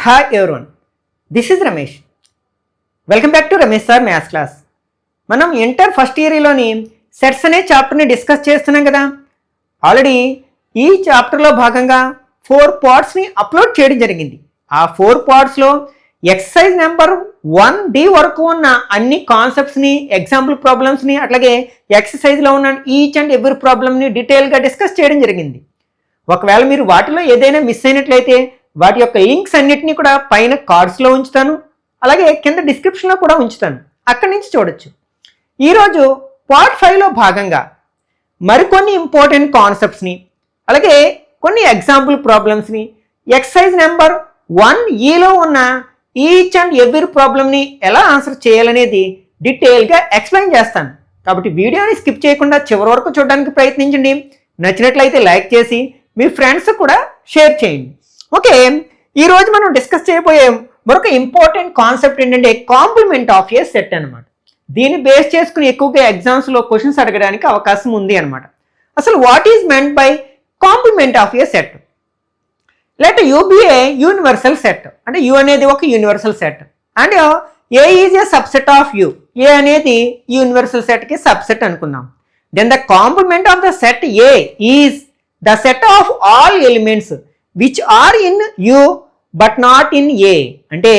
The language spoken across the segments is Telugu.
Hi everyone, this is Ramesh. Welcome back to Ramesh Sir Maths Class. మనం ఇంటర్ ఫస్ట్ ఇయర్లోని సెట్స్ అనే చాప్టర్ని డిస్కస్ చేస్తున్నాం కదా. ఆల్రెడీ ఈ చాప్టర్లో భాగంగా 4 పార్ట్స్ని అప్లోడ్ చేయడం జరిగింది. ఆ 4 పార్ట్స్లో ఎక్సర్సైజ్ నెంబర్ 1D వరకు ఉన్న అన్ని కాన్సెప్ట్స్ని, ఎగ్జాంపుల్ ప్రాబ్లమ్స్ని, అట్లాగే ఎక్సర్సైజ్లో ఉన్న ఈచ్ అండ్ ఎవ్రీ ప్రాబ్లమ్ని డీటెయిల్గా డిస్కస్ చేయడం జరిగింది. ఒకవేళ మీరు వాటిలో ఏదైనా మిస్ అయినట్లయితే వాటి యొక్క లింక్స్ అన్నిటినీ కూడా పైన కార్డ్స్లో ఉంచుతాను, అలాగే కింద డిస్క్రిప్షన్లో కూడా ఉంచుతాను, అక్కడి నుంచి చూడొచ్చు. ఈరోజు పార్ట్ 5లో భాగంగా మరికొన్ని ఇంపార్టెంట్ కాన్సెప్ట్స్ని, అలాగే కొన్ని ఎగ్జాంపుల్ ప్రాబ్లమ్స్ని, ఎక్సర్సైజ్ నెంబర్ 1Eలో ఉన్న ఈచ్ అండ్ ఎవ్రీ ప్రాబ్లమ్ని ఎలా ఆన్సర్ చేయాలనేది డీటెయిల్గా ఎక్స్ప్లెయిన్ చేస్తాను. కాబట్టి వీడియోని స్కిప్ చేయకుండా చివరి వరకు చూడడానికి ప్రయత్నించండి. నచ్చినట్లయితే లైక్ చేసి మీ ఫ్రెండ్స్ కూడా షేర్ చేయండి. ఓకే, ఈరోజు మనం డిస్కస్ చేయబోయే మరొక ఇంపార్టెంట్ కాన్సెప్ట్ ఏంటంటే కాంప్లిమెంట్ ఆఫ్ ఏ సెట్ అనమాట. దీన్ని బేస్ చేసుకుని ఎక్కువగా ఎగ్జామ్స్లో క్వశ్చన్స్ అడగడానికి అవకాశం ఉంది అనమాట. అసలు what is meant by complement of a set? Let U be a universal set, అంటే యూ అనేది ఒక universal set and A is a subset of U. A అనేది యూనివర్సల్ సెట్కి సబ్సెట్ అనుకుందాం. Then the complement of the set A is the set of all elements which are in U but not in A. అంటే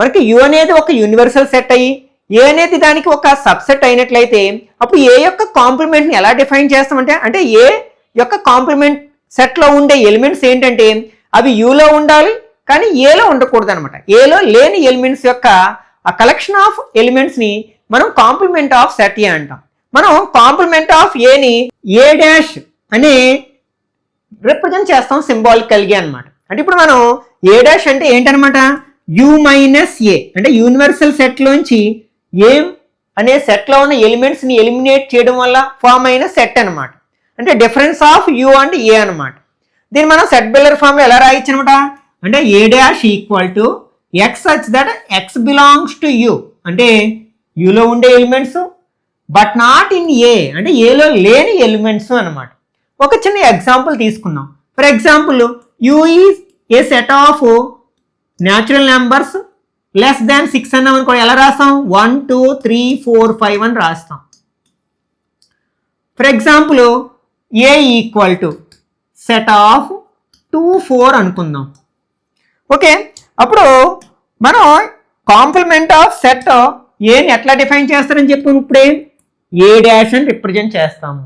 మనకి యూ అనేది ఒక యూనివర్సల్ సెట్ అయ్యి ఏ అనేది దానికి ఒక సబ్సెట్ అయినట్లయితే అప్పుడు ఏ యొక్క కాంప్లిమెంట్ని ఎలా డిఫైన్ చేస్తామంటే, అంటే ఏ యొక్క కాంప్లిమెంట్ సెట్లో ఉండే ఎలిమెంట్స్ ఏంటంటే అవి యూలో ఉండాలి కానీ ఏలో ఉండకూడదు అనమాట. ఏలో లేని ఎలిమెంట్స్ యొక్క ఆ కలెక్షన్ ఆఫ్ ఎలిమెంట్స్ని మనం కాంప్లిమెంట్ ఆఫ్ సెట్ ఏ అంటాం. మనం కాంప్లిమెంట్ ఆఫ్ ఏని ఏ డాష్ అనే రిప్రజెంట్ చేస్తాం సింబాలికల్గా అనమాట. అంటే ఇప్పుడు మనం ఏ డాష్ అంటే ఏంటనమాట, యూ మైనస్ ఏ, అంటే యూనివర్సల్ సెట్లోంచి ఏ అనే సెట్లో ఉన్న ఎలిమెంట్స్ని ఎలిమినేట్ చేయడం వల్ల ఫామ్ అయిన సెట్ అనమాట. అంటే డిఫరెన్స్ ఆఫ్ యూ అండ్ ఏ అనమాట. దీన్ని మనం సెట్ బిల్డర్ ఫామ్లో ఎలా రాయొచ్చు అనమాట, అంటే A dash equal to x such that x belongs to U, అంటే యూలో ఉండే elements but not in A, అంటే ఏలో లేని ఎలిమెంట్స్ అనమాట. ఒక చిన్న ఎగ్జాంపుల్ తీసుకుందాం. For example U is a set of natural numbers less than 6 అన్నాం అనుకో, ఎలా రాస్తాం, 1 2 3 4 5 అని రాస్తాం. For example A equal to set of 2 4 అనుకుందాం. ఓకే, అప్పుడు మనం కాంప్లిమెంట్ ఆఫ్ సెట్ ఏని ఎట్లా డిఫైన్ చేస్తారని చెప్పి ఇప్పుడే ఏ డాష్ అని రిప్రజెంట్ చేస్తాము.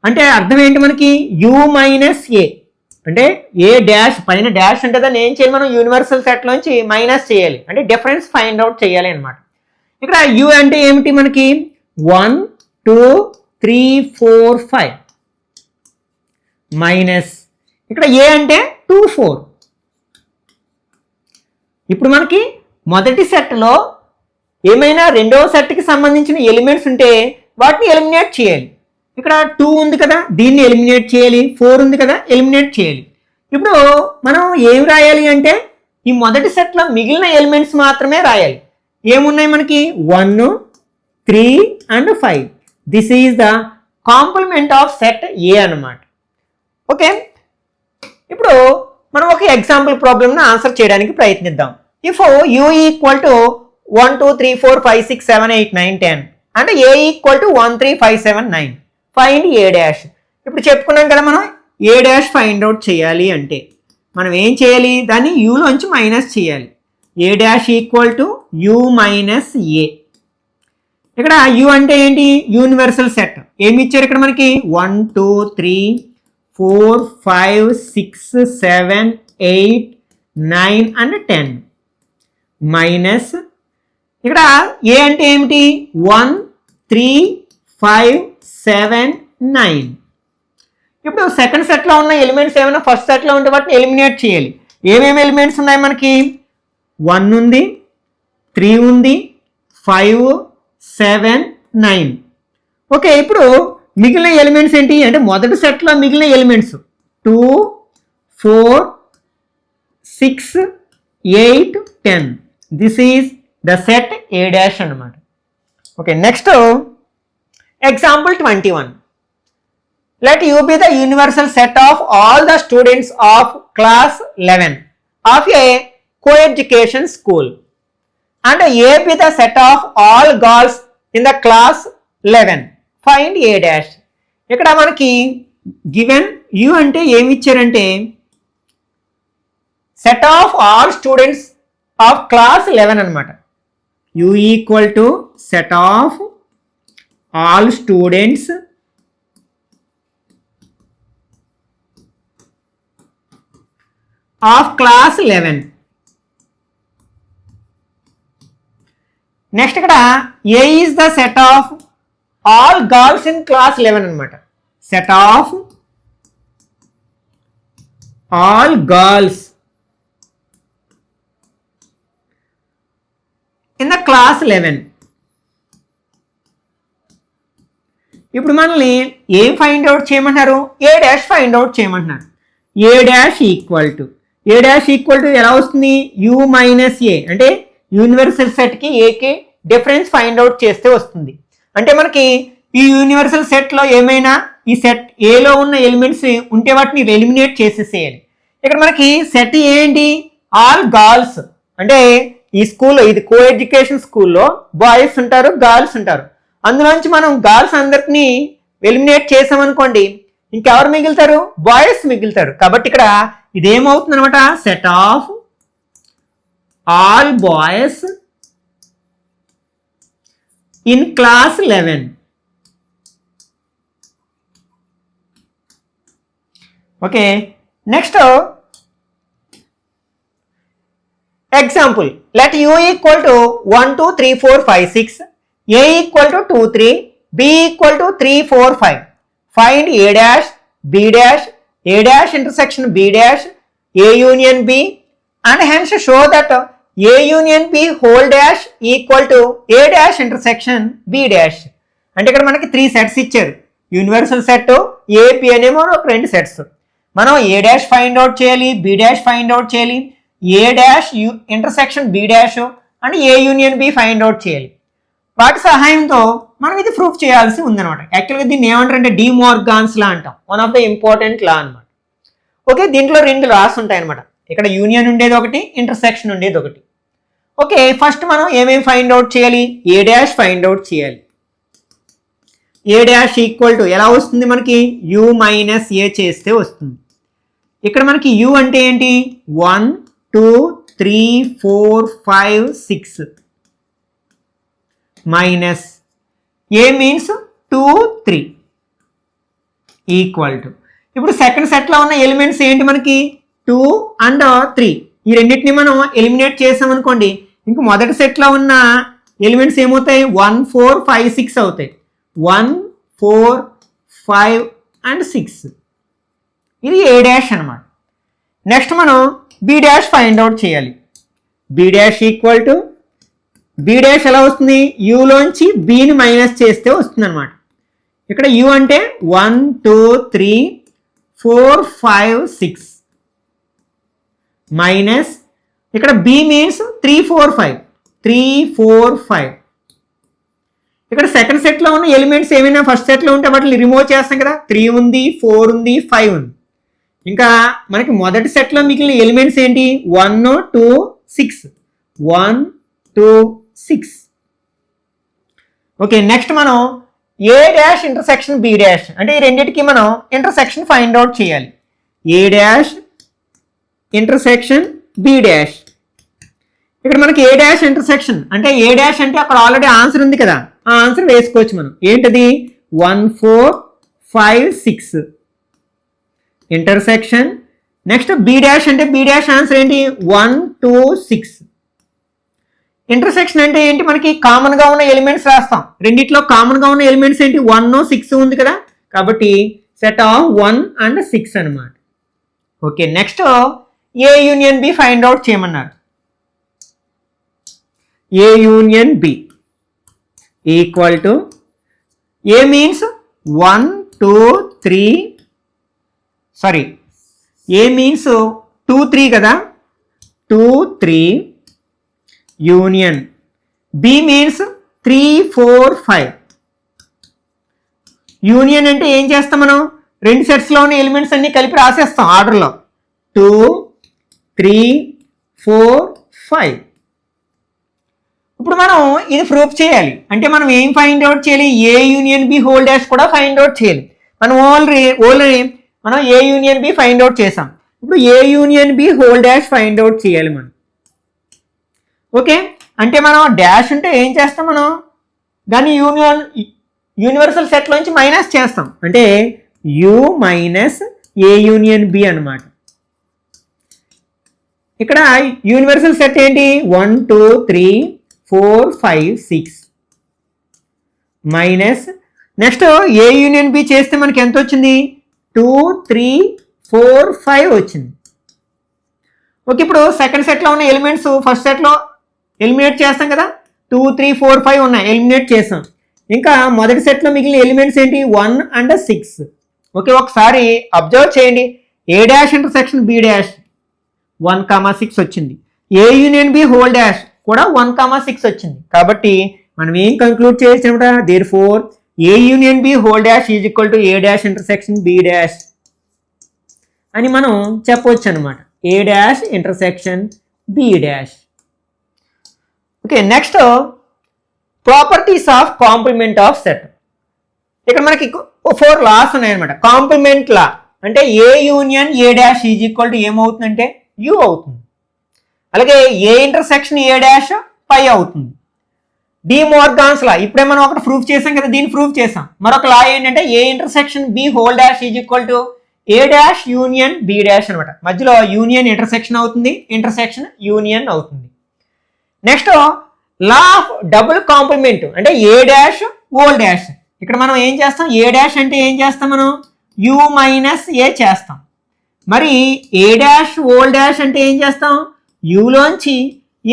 అంటే అర్థం ఏంటి మనకి, యూ మైనస్ ఏ, అంటే ఏ డాష్ పైన డాష్ అంటే దాన్ని ఏం చేయాలి, మనం యూనివర్సల్ సెట్లోంచి మైనస్ చేయాలి, అంటే డిఫరెన్స్ ఫైండ్ అవుట్ చేయాలి అనమాట. ఇక్కడ యూ అంటే ఏమిటి మనకి, 1 2 3 4 5 మైనస్ ఇక్కడ ఏ అంటే 2 4. ఇప్పుడు మనకి మొదటి సెట్లో ఏమైనా రెండవ సెట్కి సంబంధించిన ఎలిమెంట్స్ ఉంటే వాటిని ఎలిమినేట్ చేయాలి. ఇక్కడ 2 ఉంది కదా, దీన్ని ఎలిమినేట్ చేయాలి, 4 ఉంది కదా, ఎలిమినేట్ చేయాలి. ఇప్పుడు మనం ఏం రాయాలి అంటే ఈ మొదటి సెట్లో మిగిలిన ఎలిమెంట్స్ మాత్రమే రాయాలి. ఏమున్నాయి మనకి, 1 3 and 5. This is the complement of set A అనమాట. ఓకే, ఇప్పుడు మనం ఒక ఎగ్జాంపుల్ ప్రాబ్లమ్ని ఆన్సర్ చేయడానికి ప్రయత్నిద్దాం. ఇఫ్ యూ ఈక్వల్ టు 1 2 3 4 5 6 7 8 9 10 అంటే A equal to 1 3 5 7 9 find A dash. ఇప్పుడు చెప్పుకున్నాం కదా, మనం ఏ డాష్ ఫైండ్ అవుట్ చేయాలి అంటే మనం ఏం చేయాలి, దాన్ని యూలోంచి మైనస్ చేయాలి. A dash equal to U minus A. ఇక్కడ యూ అంటే ఏంటి, యూనివర్సల్ సెట్. ఏమి ఇచ్చారు ఇక్కడ మనకి, 1 2 3 4 5 6 7 8 9 అండ్ 10 మైనస్ ఇక్కడ ఏ అంటే ఏమిటి, 1 3 5 7 9. ఇప్పుడు సెకండ్ సెట్లో ఉన్న ఎలిమెంట్స్ ఏమైనా ఫస్ట్ సెట్లో ఉంటే వాటిని ఎలిమినేట్ చేయాలి. ఏమేమి ఎలిమెంట్స్ ఉన్నాయి మనకి, 1 ఉంది, 3 ఉంది, 5 7 9. ఓకే, ఇప్పుడు మిగిలిన ఎలిమెంట్స్ ఏంటి అంటే మొదటి సెట్లో మిగిలిన elements 2 4 6 8 10. This is the set A dash అన్నమాట. Okay, next example 21. Let U be the universal set of all the students of class 11 of a co-education school. And A be the set of all girls in the class 11. Find A dash. ఇక్కడ మనకి గివెన్ యు అంటే ఏమి ఇచ్చారంటే set of all students of class 11 అనమాట. U equal to set of all students of class 11. Next ఇక్కడ A is the set of all girls in class 11 అనమాట. Set of all girls in the class 11. ఇప్పుడు మనల్ని ఏం ఫైండ్ అవుట్ చేయమంటున్నారు? ఏ డాష్ ఫైండ్ అవుట్ చేయమంటున్నారు. ఏ డాష్ ఈక్వల్ టు ఎలా వస్తుంది? యు మైనస్ ఏ అంటే యూనివర్సల్ సెట్కి ఏకి డిఫరెన్స్ ఫైండ్ అవుట్ చేస్తే వస్తుంది. అంటే మనకి ఈ యూనివర్సల్ సెట్లో ఏమైనా ఈ సెట్ ఏలో ఉన్న ఎలిమెంట్స్ ఉంటే వాటిని ఎలిమినేట్ చేసేసేయాలి. ఇక్కడ మనకి సెట్ ఏంటి? All girls. అంటే ఈ స్కూల్లో ఇది కో ఎడ్యుకేషన్ స్కూల్లో బాయ్స్ ఉంటారు, గర్ల్స్ ఉంటారు. అందులోంచి మనం గర్ల్స్ అందరినీ ఎలిమినేట్ చేసామనుకోండి, ఇంకెవరు మిగులుతారు? బాయ్స్ మిగులుతారు. కాబట్టి ఇక్కడ ఇదేమవుతుంది అనమాట, set of all boys in class 11. Okay, next example. Let U equal to 1 2 3 4 5 6, a equal to 2 3, b equal to 3 4 5. Find a dash b dash a dash intersection b dash a union b and hence show that a union b whole dash equal to a dash intersection b dash. అంటే ఇక్కడ మనకి 3 సెట్స్ ఇచ్చారు. యూనివర్సల్ సెట్ ఏ పి అనేమో ఒక 2 సెట్స్. మనం ఏ డాష్ ఫైండ్ అవుట్ చేయాలి, బి డాష్ ఫైండ్ అవుట్ చేయాలి, A dash intersection B dash and A union B find out చేయాలి. వాటి సహాయంతో మనం ఇది ప్రూఫ్ చేయాల్సి ఉందన్నమాట. యాక్చువల్గా దీన్ని ఏమంటారంటే డి మోర్గాన్స్ లా అంటాం. వన్ ఆఫ్ ద ఇంపార్టెంట్ లా అనమాట. ఓకే, దీంట్లో 2 లాస్ ఉంటాయి అనమాట. ఇక్కడ యూనియన్ ఉండేది ఒకటి, ఇంటర్సెక్షన్ ఉండేది ఒకటి. ఓకే, ఫస్ట్ మనం ఏమేమి ఫైండ్ అవుట్ చేయాలి? ఏ డాష్ ఫైండ్ అవుట్ చేయాలి. ఏ డాష్ ఈక్వల్ టు ఎలా వస్తుంది మనకి? యు మైనస్ ఏ చేస్తే వస్తుంది. ఇక్కడ మనకి యు అంటే ఏంటి? 1 2 3 4 5 6 minus A means 2 3 equal to. ఇప్పుడు సెకండ్ సెట్లో ఉన్న ఎలిమెంట్స్ ఏంటి మనకి? 2 and 3. ఈ రెండింటిని మనం ఎలిమినేట్ చేసామనుకోండి, ఇంక మొదటి సెట్లో ఉన్న ఎలిమెంట్స్ ఏమవుతాయి? 1 4 5 6 అవుతాయి. 1 4 5 and 6. ఇది ఏ డాష్ అనమాట. నెక్స్ట్ మనం బి డాష్ ఫైండ్ అవుట్ చేయాలి. B dash equal to B dash ఎలా వస్తుంది? యూలోంచి బిని మైనస్ చేస్తే వస్తుంది అనమాట. ఇక్కడ యు అంటే 1 2 3 4 5 6 మైనస్ ఇక్కడ బి మీన్స్ 3 4 5 3 4 5. ఇక్కడ సెకండ్ సెట్లో ఉన్న ఎలిమెంట్స్ ఏమైనా ఫస్ట్ సెట్లో ఉంటే వాటిని రిమూవ్ చేస్తాం కదా. 3 ఉంది, 4 ఉంది, 5 ఉంది. ఇంకా మనకి మొదటి సెట్లో మిగిలిన ఎలిమెంట్స్ ఏంటి? 1 2 6 1 2 6. ఓకే, నెక్స్ట్ మనం A dash intersection B dash అంటే ఈ రెండింటికి మనం ఇంటర్సెక్షన్ ఫైండ్ అవుట్ చేయాలి. A dash intersection B dash. ఇక్కడ మనకి ఏ డాష్ ఇంటర్సెక్షన్ అంటే ఏ డాష్ అంటే అక్కడ ఆల్రెడీ ఆన్సర్ ఉంది కదా, ఆ ఆన్సర్ వేసుకోవచ్చు మనం. ఏంటది? 1 4 5 6 ఇంటర్సెక్షన్. నెక్స్ట్ బి డాష్ అంటే బి డాష్ ఆన్సర్ ఏంటి? 1 2 6. ఇంటర్సెక్షన్ అంటే ఏంటి? మనకి కామన్ గా ఉన్న ఎలిమెంట్స్ రాస్తాం. రెండిట్లో కామన్ గా ఉన్న ఎలిమెంట్స్ ఏంటి? 1 6 ఉంది కదా, కాబట్టి సెట్ ఆఫ్ 1 and 6 అనమాట. Okay, next A union B find out చేయమన్నారు. A union B equal to A means 1 2 3 sorry A means 2 3 కదా, 2 3 యూనియన్ బి మీన్స్ 3 4 5. యూనియన్ అంటే ఏం చేస్తాం మనం? 2 సెట్స్లో ఉన్న ఎలిమెంట్స్ అన్ని కలిపి రాసేస్తాం ఆర్డర్లో. 2 3 4 5. ఇప్పుడు మనం ఇది ప్రూఫ్ చేయాలి అంటే మనం ఏం ఫైండ్ అవుట్ చేయాలి, A union B whole dash కూడా ఫైండ్ అవుట్ చేయాలి. మనం ఓన్లీ మనం A union B find out చేసాం. ఇప్పుడు A union B whole dash find out చేయాలి మనం. ఓకే, అంటే మనం డాష్ అంటే ఏం చేస్తాం, మనం దాన్ని యూనివర్సల్ సెట్లోంచి మైనస్ చేస్తాం అంటే U minus A union B అనమాట. ఇక్కడ యూనివర్సల్ సెట్ ఏంటి, 1 2 3 4 5 6 minus next A union B చేస్తే మనకి ఎంత వచ్చింది, 2 3 4 5 వచ్చింది. ఓకే, ఇప్పుడు సెకండ్ సెట్లో ఉన్న ఎలిమెంట్స్ ఫస్ట్ సెట్లో ఎలిమినేట్ చేస్తాం కదా, 2 3 4 5 ఉన్నాయి, ఎలిమినేట్ చేస్తాం. ఇంకా మొదటి సెట్లో మిగిలిన ఎలిమెంట్స్ ఏంటి, 1 అండ్ 6. ఓకే, ఒకసారి అబ్జర్వ్ చేయండి, A dash intersection B dash 1,6 వచ్చింది, A union B whole dash కూడా 1,6 వచ్చింది. కాబట్టి మనం ఏం కంక్లూడ్ చేయొచ్చు అనమాట, therefore A union B whole dash is equal to A dash intersection B dash అని మనం చెప్పవచ్చు అనమాట, A dash intersection B dash. Okay, next properties of complement of set. ఇక్కడ మనకి 4 లాస్ ఉన్నాయన్నమాట. కాంప్లిమెంట్ లా అంటే A union A dash is equal to ఏమవుతుందంటే యు అవుతుంది. అలాగే ఏ ఇంటర్సెక్షన్ ఏ డాష్ పై అవుతుంది. డి మోర్గాన్స్ లా ఇప్పుడే మనం ఒకటి ప్రూఫ్ చేసాం కదా, దీన్ని ప్రూఫ్ చేసాం. మరొక లా ఏంటంటే A intersection B whole dash is equal to A dash union B dash అనమాట. మధ్యలో యూనియన్ ఇంటర్సెక్షన్ అవుతుంది, ఇంటర్సెక్షన్ యూనియన్ అవుతుంది. Next law of double complement అంటే ఏ డాష్ హోల్ డాష్. ఇక్కడ మనం ఏం చేస్తాం, ఏ డాష్ అంటే ఏం చేస్తాం, మనం యు మైనస్ ఏ చేస్తాం. మరి ఏ డాష్ హోల్ డాష్ అంటే ఏం చేస్తాం, యూలోంచి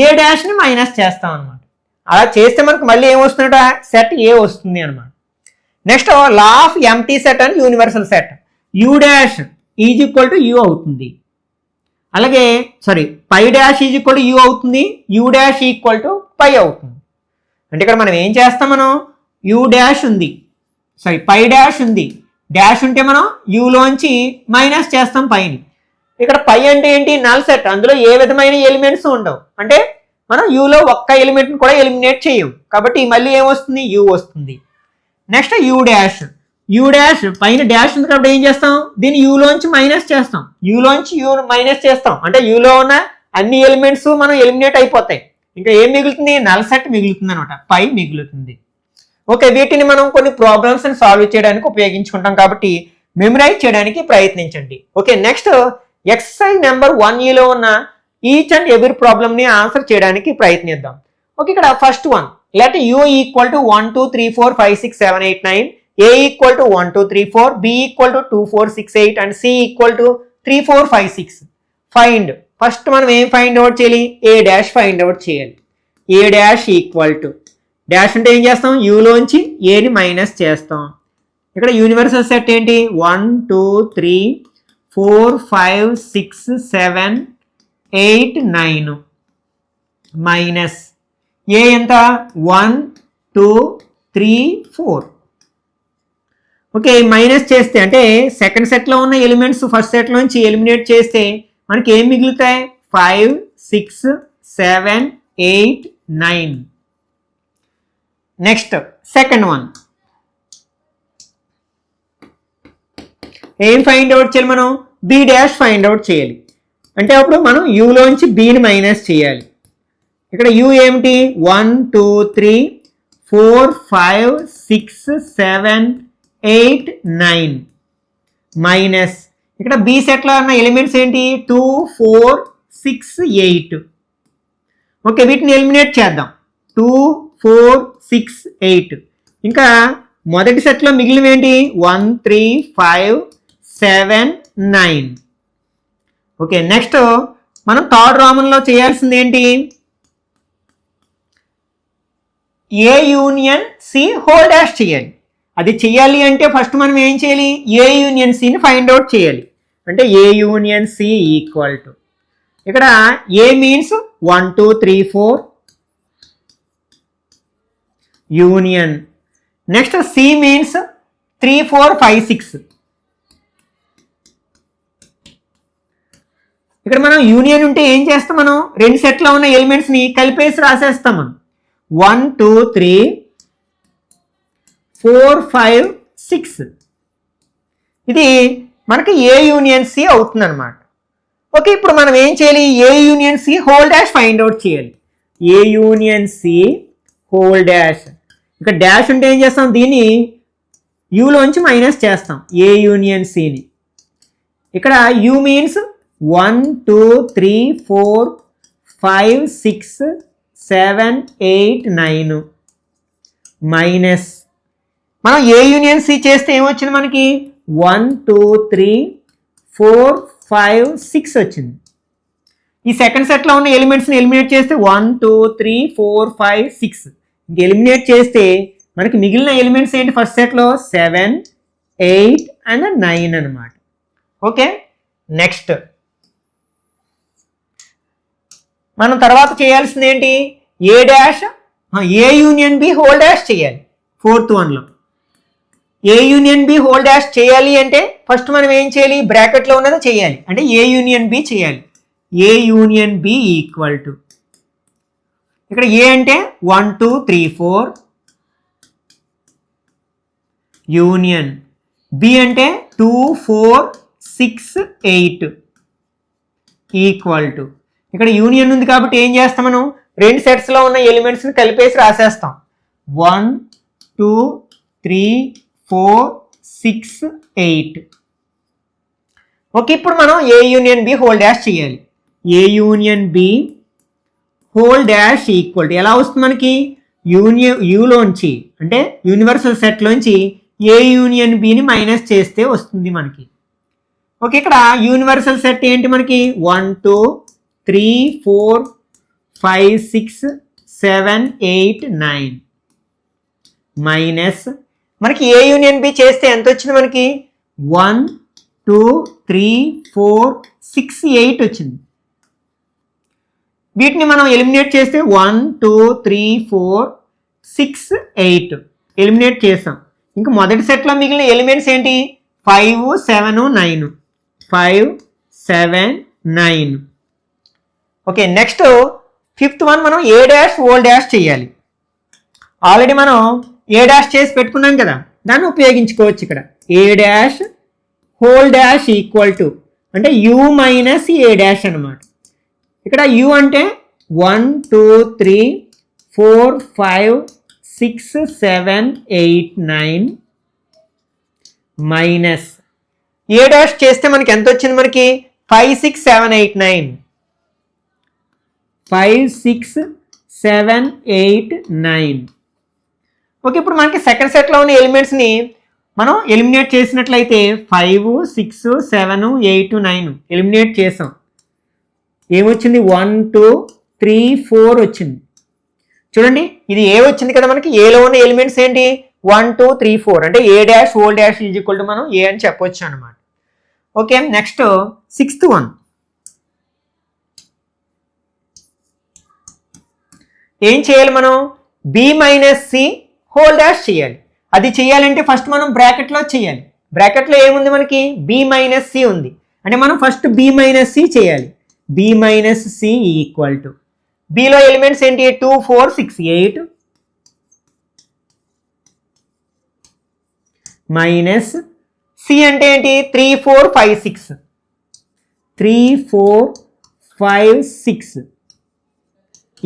ఏ డాష్ని మైనస్ చేస్తాం అనమాట. అలా చేస్తే మనకు మళ్ళీ ఏం వస్తుందట, సెట్ ఏ వస్తుంది అనమాట. Next law of empty set and universal set, U dash is equal to U అవుతుంది. అలాగే phi dash is equal to U అవుతుంది, U dash equal to phi అవుతుంది. అంటే ఇక్కడ మనం ఏం చేస్తాం, మనం యూ డాష్ ఉంది, పై డాష్ ఉంది, డాష్ ఉంటే మనం యూలోంచి మైనస్ చేస్తాం పైని. ఇక్కడ పై అంటే ఏంటి, నల్ సెట్, అందులో ఏ విధమైన ఎలిమెంట్స్ ఉండవు. అంటే మనం యూలో ఒక్క ఎలిమెంట్ని కూడా ఎలిమినేట్ చేయం, కాబట్టి మళ్ళీ ఏమొస్తుంది, యూ వస్తుంది. నెక్స్ట్ యూ డాష్ పైన డాష్ ఉంది కాబట్టి ఏం చేస్తాం, దీన్ని యూలోంచి మైనస్ చేస్తాం, యూలోంచి యూ మైనస్ చేస్తాం. అంటే యూలో ఉన్న అన్ని ఎలిమెంట్స్ మనం ఎలిమినేట్ అయిపోతాయి. ఇంకా ఏం మిగులుతుంది, నల్ సెట్ మిగులుతుంది అనమాట, పై మిగులుతుంది. ఓకే, వీటిని మనం కొన్ని ప్రాబ్లమ్స్ని సాల్వ్ చేయడానికి ఉపయోగించుకుంటాం కాబట్టి మెమరైజ్ చేయడానికి ప్రయత్నించండి. Okay, next exercise number 1E లో ఉన్న ఈచ్ అండ్ ఎవ్రీ ప్రాబ్లమ్ని ఆన్సర్ చేయడానికి ప్రయత్నిద్దాం. ఓకే, ఇక్కడ first one, let U equal to 1 2 3 4 5 6 7 8 9, A equal to 1 2 3 4, B equal to 2 4 6 8 and C equal to 3 4 5 6. Find, first మనం ఏం ఫైండ్ అవుట్ చేయాలి, ఏ డాష్ ఫైండ్ అవుట్ చేయాలి. A dash equal to dash అంటే ఏం చేస్తాం, యూలోంచి ఏని మైనస్ చేస్తాం. ఇక్కడ యూనివర్సల్ సెట్ ఏంటి, 1 2 3 4 5 6 7 8 9 మైనస్ ఏ ఎంత, 1 2 3 4. ఓకే, మైనస్ చేస్తే అంటే సెకండ్ సెట్లో ఉన్న ఎలిమెంట్స్ ఫస్ట్ సెట్లోంచి ఎలిమినేట్ చేస్తే మనకి ఏం మిగులుతాయి, 5 6 7 8 9. నెక్స్ట్ సెకండ్ వన్, ఏం ఫైండ్ అవుట్ చేయాలి, మనం బి డాష్ ఫైండ్ అవుట్ చేయాలి. అంటే అప్పుడు మనం యూలోంచి బిని మైనస్ చేయాలి. ఇక్కడ యూ ఏమిటి, 1 2 3 4 5 6 7 8 9 మైనస్ ఇక్కడ బి సెట్లో ఉన్న ఎలిమెంట్స్ ఏంటి, 2 4 6 8. ఓకే, వీటిని ఎలిమినేట్ చేద్దాం, 2 4 6 8. ఇంకా మొదటి సెట్లో మిగిలినవి ఏంటి, 1 3 5 7 9. ఓకే, నెక్స్ట్ మనం థర్డ్ రామన్లో చేయాల్సింది ఏంటి, A union C whole dash చేయాలి. అది చేయాలి అంటే ఫస్ట్ మనం ఏం చేయాలి, ఏ యూనియన్ సిని ఫైండ్ అవుట్ చేయాలి. అంటే A union C equal to, ఇక్కడ A means 1 2 3 4 union, next C means 3 4 5 6. ఇక్కడ మనం యూనియన్ ఉంటే ఏం చేస్తాం, మనం రెండు సెట్లో ఉన్న ఎలిమెంట్స్ని కలిపేసి రాసేస్తాం. మనం 1 2 3 4 5 6 ఇది మనకి ఏ యూనియన్ సి అవుతుంది అనమాట. ఓకే, ఇప్పుడు మనం ఏం చేయాలి, A union C whole dash find out చేయాలి. A union C whole dash, ఇక్కడ డాష్ ఉంటే ఏం చేస్తాం, దీన్ని యూలోంచి మైనస్ చేస్తాం ఏ యూనియన్ సిని. ఇక్కడ యూ మీన్స్ 1 2 3 4 5 6 7 8 9 మైనస్ మనం ఏ యూనియన్ సి చేస్తే ఏమొచ్చింది మనకి 1 2 3 4 5 6 వచ్చింది. ఈ సెకండ్ సెట్లో ఉన్న ఎలిమెంట్స్ని ఎలిమినేట్ చేస్తే 1 2 3 4 5 6 ఇంక ఎలిమినేట్ చేస్తే మనకి మిగిలిన ఎలిమెంట్స్ ఏంటి, ఫస్ట్ సెట్లో 7 8 అండ్ 9 అనమాట. ఓకే, నెక్స్ట్ మనం తర్వాత చేయాల్సింది ఏంటి, ఏ dash A union B whole dash చేయాలి. ఫోర్త్ వన్లో ఏ యూనియన్ బి హోల్ డాష్ చేయాలి అంటే ఫస్ట్ మనం ఏం చేయాలి, బ్రాకెట్లో ఉన్నది చేయాలి, అంటే ఏ యూనియన్ బి చేయాలి. A union B equal to, ఇక్కడ ఏ అంటే 1 2 3 4 యూనియన్, బి అంటే 2 4 6 8 ఈక్వల్ టు, ఇక్కడ యూనియన్ ఉంది కాబట్టి ఏం చేస్తాం, మనం రెండు సెట్స్లో ఉన్న ఎలిమెంట్స్ని కలిపేసి రాసేస్తాం. 1 2 3 4 6 8. ఓకే, ఇప్పుడు మనం A union B whole dash చేయాలి. A union B whole dash equal to ఎలా వస్తుంది మనకి, యూలోంచి అంటే యూనివర్సల్ సెట్లోంచి ఏ యూనియన్ బిని మైనస్ చేస్తే వస్తుంది మనకి. ఓకే, ఇక్కడ యూనివర్సల్ సెట్ ఏంటి మనకి 1 2 3 4 5 6 7 8 9 మైనస్ మనకి ఏ యూనియన్ బి చేస్తే ఎంత వచ్చింది మనకి 1 2 3 4 6 8 వచ్చింది. వీటిని మనం ఎలిమినేట్ చేస్తే 1 2 3 4 6 8 ఎలిమినేట్ చేసాం. ఇంకా మొదటి సెట్లో మిగిలిన ఎలిమెంట్స్ ఏంటి 5 7 9 5 7 9. ఓకే, నెక్స్ట్ ఫిఫ్త్ వన్ మనం ఏ డాష్ హోల్ డాష్ చేయాలి. ఆల్రెడీ మనం ఏ డాష్ చేసి పెట్టుకున్నాం కదా, దాన్ని ఉపయోగించుకోవచ్చు. ఇక్కడ A dash whole dash equal to అంటే యూ మైనస్ ఏ డాష్ అనమాట. ఇక్కడ యూ అంటే 1 2 3 4 5 6 7 8 9 మైనస్ ఏ డాష్ చేస్తే మనకి ఎంత వచ్చింది, మనకి 5 6 7 8 9 5 6 7 8 9. ఓకే, ఇప్పుడు మనకి సెకండ్ సెట్లో ఉన్న ఎలిమెంట్స్ని మనం ఎలిమినేట్ చేసినట్లయితే 5 6 7 8 9 ఎలిమినేట్ చేసాం. ఏమొచ్చింది 1 2 3 4 వచ్చింది. చూడండి, ఇది ఏ వచ్చింది కదా మనకి, ఏలో ఉన్న ఎలిమెంట్స్ ఏంటి 1 2 3 4 అంటే A dash whole dash is equal to మనం ఏ అని చెప్పొచ్చు అనమాట. ఓకే, నెక్స్ట్ సిక్స్త్ వన్ ఏం చేయాలి, మనం B minus C whole dash చేయాలి. అది చేయాలంటే ఫస్ట్ మనం బ్రాకెట్లో చేయాలి. బ్రాకెట్లో ఏముంది మనకి బి మైనస్ సి ఉంది, అంటే మనం ఫస్ట్ బి మైనస్ సి చేయాలి. B minus C equal to బిలో ఎలిమెంట్స్ ఏంటి 2 4 6 8 మైనస్ సి అంటే ఏంటి 3 4 5 6 3 4 5 6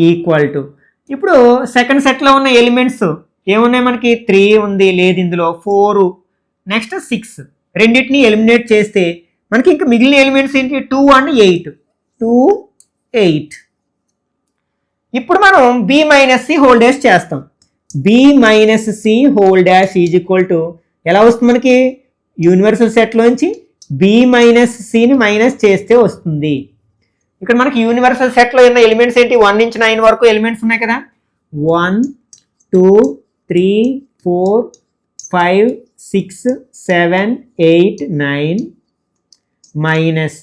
ఈక్వల్ టు, ఇప్పుడు సెకండ్ సెట్లో ఉన్న ఎలిమెంట్స్ ఏమున్నాయి మనకి 3 ఉంది, లేదు ఇందులో 4 నెక్స్ట్ 6 రెండింటిని ఎలిమినేట్ చేస్తే మనకి ఇంకా మిగిలిన ఎలిమెంట్స్ ఏంటి 2 అండ్ 8 2 8. ఇప్పుడు మనం B minus C whole dash చేస్తాం. B minus C whole dash is equal to ఎలా వస్తుంది మనకి యూనివర్సల్ సెట్లోంచి బి మైనస్ సిని మైనస్ చేస్తే వస్తుంది. ఇక్కడ మనకి యూనివర్సల్ సెట్లో ఉన్న ఎలిమెంట్స్ ఏంటి 1 నుంచి 9 వరకు ఎలిమెంట్స్ ఉన్నాయి కదా, 1 2 3 4 5 6 7 8 9 మైనస్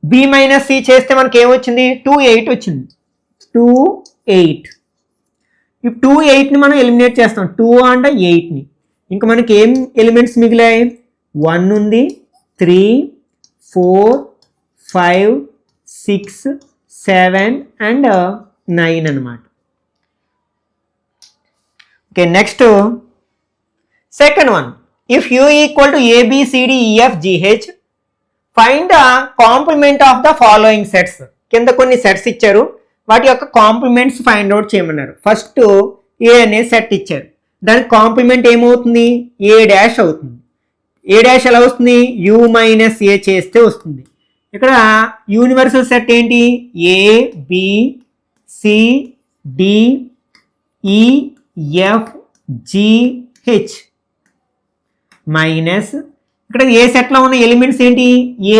బి మైనస్ సి చేస్తే మనకి ఏమొచ్చింది 2 8 వచ్చింది. 2 8 ఈ 2 8ని మనం ఎలిమినేట్ చేస్తాం 2 అండ్ 8ని. ఇంకా మనకి ఏం ఎలిమెంట్స్ మిగిలాయి 1 ఉంది 3 4 5 6 7 అండ్ 9 అనమాట. Okay, next second one, if you equal to ABCDEFGH find the complement of the following sets. కింద కొన్ని సెట్స్ ఇచ్చారు, వాటి యొక్క కాంప్లిమెంట్స్ ఫైండ్ అవుట్ చేయమన్నారు. ఫస్ట్ ఏ అనే సెట్ ఇచ్చారు, దానికి కాంప్లిమెంట్ ఏమవుతుంది, A డాష్ అవుతుంది. A డాష్ ఎలా వస్తుంది, U మైనస్ A చేస్తే వస్తుంది. ఇక్కడ యూనివర్సల్ సెట్ ఏంటి, ABCDEFGH మైనస్ ఇక్కడ ఏ సెట్లో ఉన్న ఎలిమెంట్స్ ఏంటి,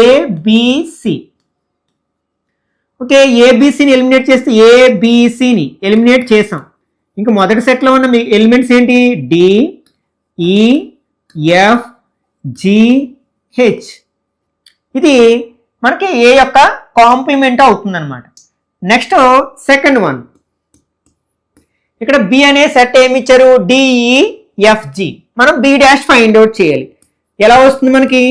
ABC. ఓకే, ఏబిసిని ఎలిమినేట్ చేస్తే ఏబిసిని ఎలిమినేట్ చేసాం. ఇంకా మొదటి సెట్లో ఉన్న ఎలిమెంట్స్ ఏంటి, DEFGH. ఇది మనకి ఏ యొక్క కాంప్లిమెంట్ అవుతుంది అనమాట. నెక్స్ట్ సెకండ్ వన్, ఇక్కడ బి అనే సెట్ ఏమి ఇచ్చారు, DEFG. మనం B డాష్ ఫైండ్ అవుట్ చేయాలి. ఎలా వస్తుంది మనకి,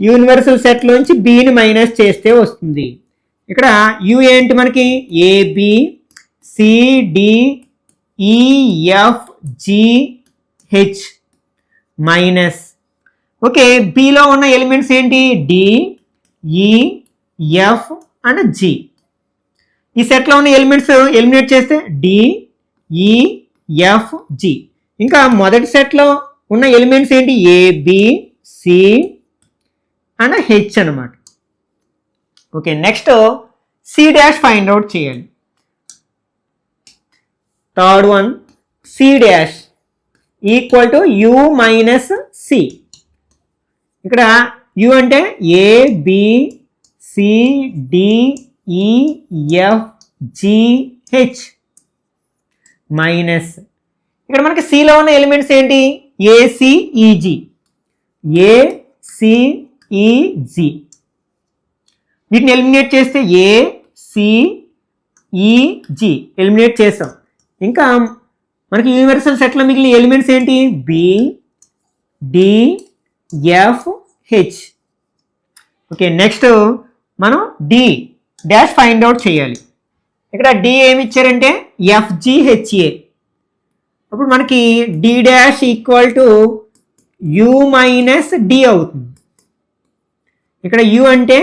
యూనివర్సల్ సెట్లోంచి బిని మైనస్ చేస్తే వస్తుంది. ఇక్కడ యు ఏంటి మనకి, ABCDEFGH మైనస్. ఓకే, బిలో ఉన్న ఎలిమెంట్స్ ఏంటి, DEF అండ్ G. ఈ సెట్లో ఉన్న ఎలిమెంట్స్ ఎలిమినేట్ చేస్తే DEFG. ఇంకా మొదటి సెట్లో ఉన్న ఎలిమెంట్స్ ఏంటి, ABC అండ్ H అనమాట. Okay, next C dash find out చేయాలి. Third one, C dash equal to U minus C. ఇక్కడ U అంటే ABCDEFGH మైనస్ ఇక్కడ మనకి సిలో ఉన్న ఎలిమెంట్స్ ఏంటి, ACEG. వీటిని ఎలిమినేట్ చేస్తే ACEG ఎలిమినేట్ చేసాం. ఇంకా మనకి యూనివర్సల్ సెట్లో మిగిలిన ఎలిమెంట్స్ ఏంటి, BDFH. ఓకే, నెక్స్ట్ మనం D డాష్ ఫైండ్ అవుట్ చేయాలి. ఇక్కడ D ఏమి ఇచ్చారంటే FGHA. అప్పుడు మనకి D dash equal to U minus D అవుతుంది. ఇక్కడ U అంటే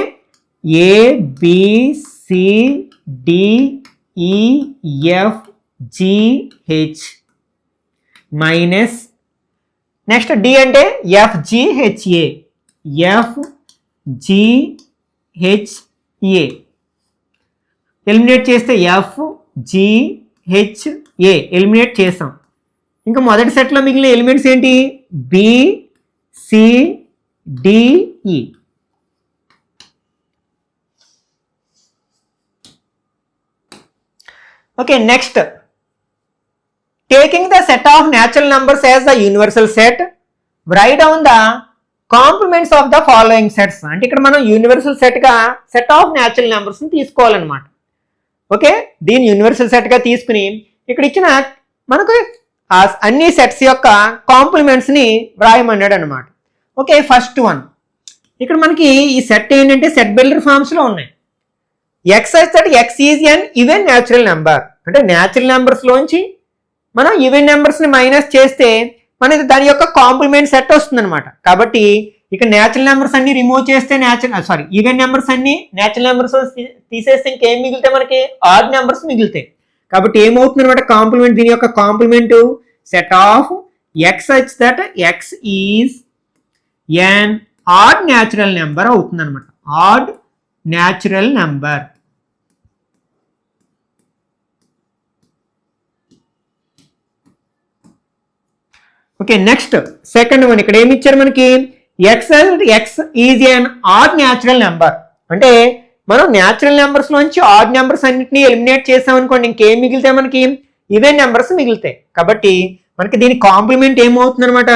ABCDEFGH మైనస్ నెక్స్ట్ D అంటే FGHA. ఎలిమినేట్ చేస్తే FGHA ఎలిమినేట్ చేసాం. ఇంకా మొదటి సెట్లో మిగిలిన ఎలిమెంట్స్ ఏంటి, BCDE. Okay, next taking the set of natural numbers as the universal set, right down the compliments of the following sets. అంటే ఇక్కడ మనం యూనివర్సల్ సెట్గా సెట్ ఆఫ్ న్యాచురల్ నెంబర్స్ని తీసుకోవాలన్నమాట. ఓకే, దీన్ని యూనివర్సల్ సెట్గా తీసుకుని ఇక్కడ ఇచ్చిన మనకు అన్ని సెట్స్ యొక్క కాంప్లిమెంట్స్ని వ్రాయమన్నాడు అనమాట. ఓకే, ఫస్ట్ వన్, ఇక్కడ మనకి ఈ సెట్ ఏంటంటే సెట్ బిల్డర్ ఫామ్స్లో ఉన్నాయి. X that x is an even natural number. అంటే న్యాచురల్ నెంబర్స్లోంచి మనం ఈవెన్ నెంబర్స్ని మైనస్ చేస్తే మనకి దాని యొక్క కాంప్లిమెంట్ సెట్ వస్తుంది అనమాట. కాబట్టి ఇక న్యాచురల్ నెంబర్స్ అన్ని రిమూవ్ చేస్తే ఈవెన్ నెంబర్స్ అన్ని న్యాచురల్ నెంబర్స్ తీసేస్తే ఇంకేం మిగిలితే మనకి ఆడ్ నెంబర్స్ మిగులుతాయి. కాబట్టి ఏమవుతుంది అనమాట, కాంప్లిమెంట్, దీని యొక్క complement set of x such that x is an odd natural number అవుతుంది అనమాట. Odd natural number. Okay, next second one, ఇక్కడ ఏమి ఇచ్చారు మనకి, x is an odd natural number. అంటే మనం న్యాచురల్ నెంబర్స్ నుంచి ఆడ్ నెంబర్స్ అన్నింటినీ ఎలిమినేట్ చేసామనుకోండి, ఇంకేం మిగిలితే మనకి ఈవెన్ నెంబర్స్ మిగులుతాయి. కాబట్టి మనకి దీని కాంప్లిమెంట్ ఏమవుతుంది అనమాట,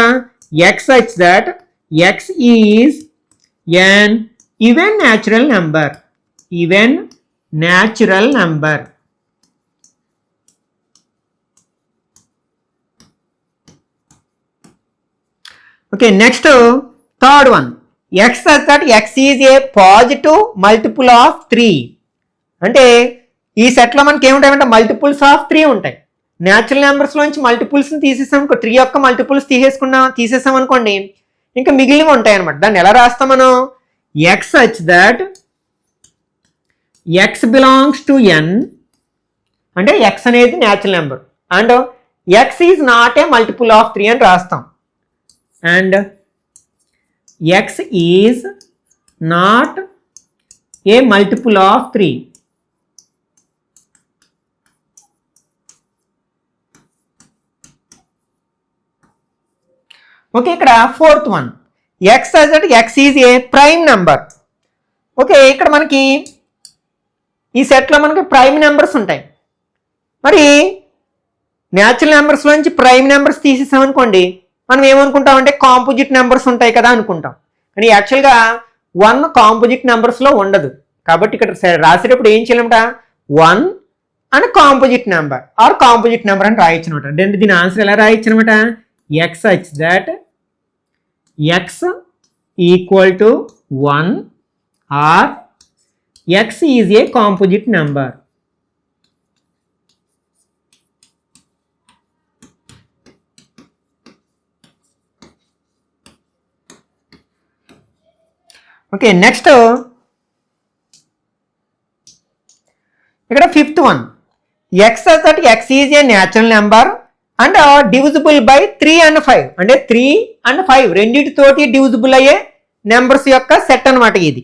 x such that x is an even natural number. Even natural number. Okay, next third one, x such that x is a positive multiple of 3. అంటే ఈ సెట్లో మనకి ఏముంటాయంటే మల్టిపుల్స్ ఆఫ్ 3 ఉంటాయి. న్యాచురల్ నెంబర్స్లోంచి మల్టిపుల్స్ని తీసేసాం, 3 యొక్క మల్టిపుల్స్ తీసేసాం అనుకోండి, ఇంకా మిగిలినవి ఉంటాయి అనమాట. దాన్ని ఎలా రాస్తాం మనం? X such that x belongs to N, అంటే ఎక్స్ అనేది natural number and x is not a multiple of 3 అని రాస్తాం. And x is not a multiple of 3. Okay, ఇక్కడ ఫోర్త్ వన్, ఎక్స్ అంటే x is a prime number. Okay, ఇక్కడ మనకి ఈ సెట్లో మనకి ప్రైమ్ నెంబర్స్ ఉంటాయి. మరి న్యాచురల్ నెంబర్స్లోంచి ప్రైమ్ నెంబర్స్ తీసేసామనుకోండి, మనం ఏమనుకుంటామంటే కాంపోజిట్ నెంబర్స్ ఉంటాయి కదా అనుకుంటాం. కానీ యాక్చువల్గా 1 కాంపోజిట్ నెంబర్స్లో ఉండదు. కాబట్టి ఇక్కడ రాసేటప్పుడు ఏం చేయాలంట? 1 and composite number or composite number అని రాయొచ్చు అనమాట. దీని ఆన్సర్ ఎలా రాయొచ్చు అనమాట? X such that x equal to 1 or x is a composite number. Okay, next ఇక్కడ fifth one, x that x is a natural number and divisible by 3 and 5. అంటే 3 and 5 రెండింటితోటి డివిజిబుల్ అయ్యే నెంబర్స్ యొక్క సెట్ అనమాట ఇది.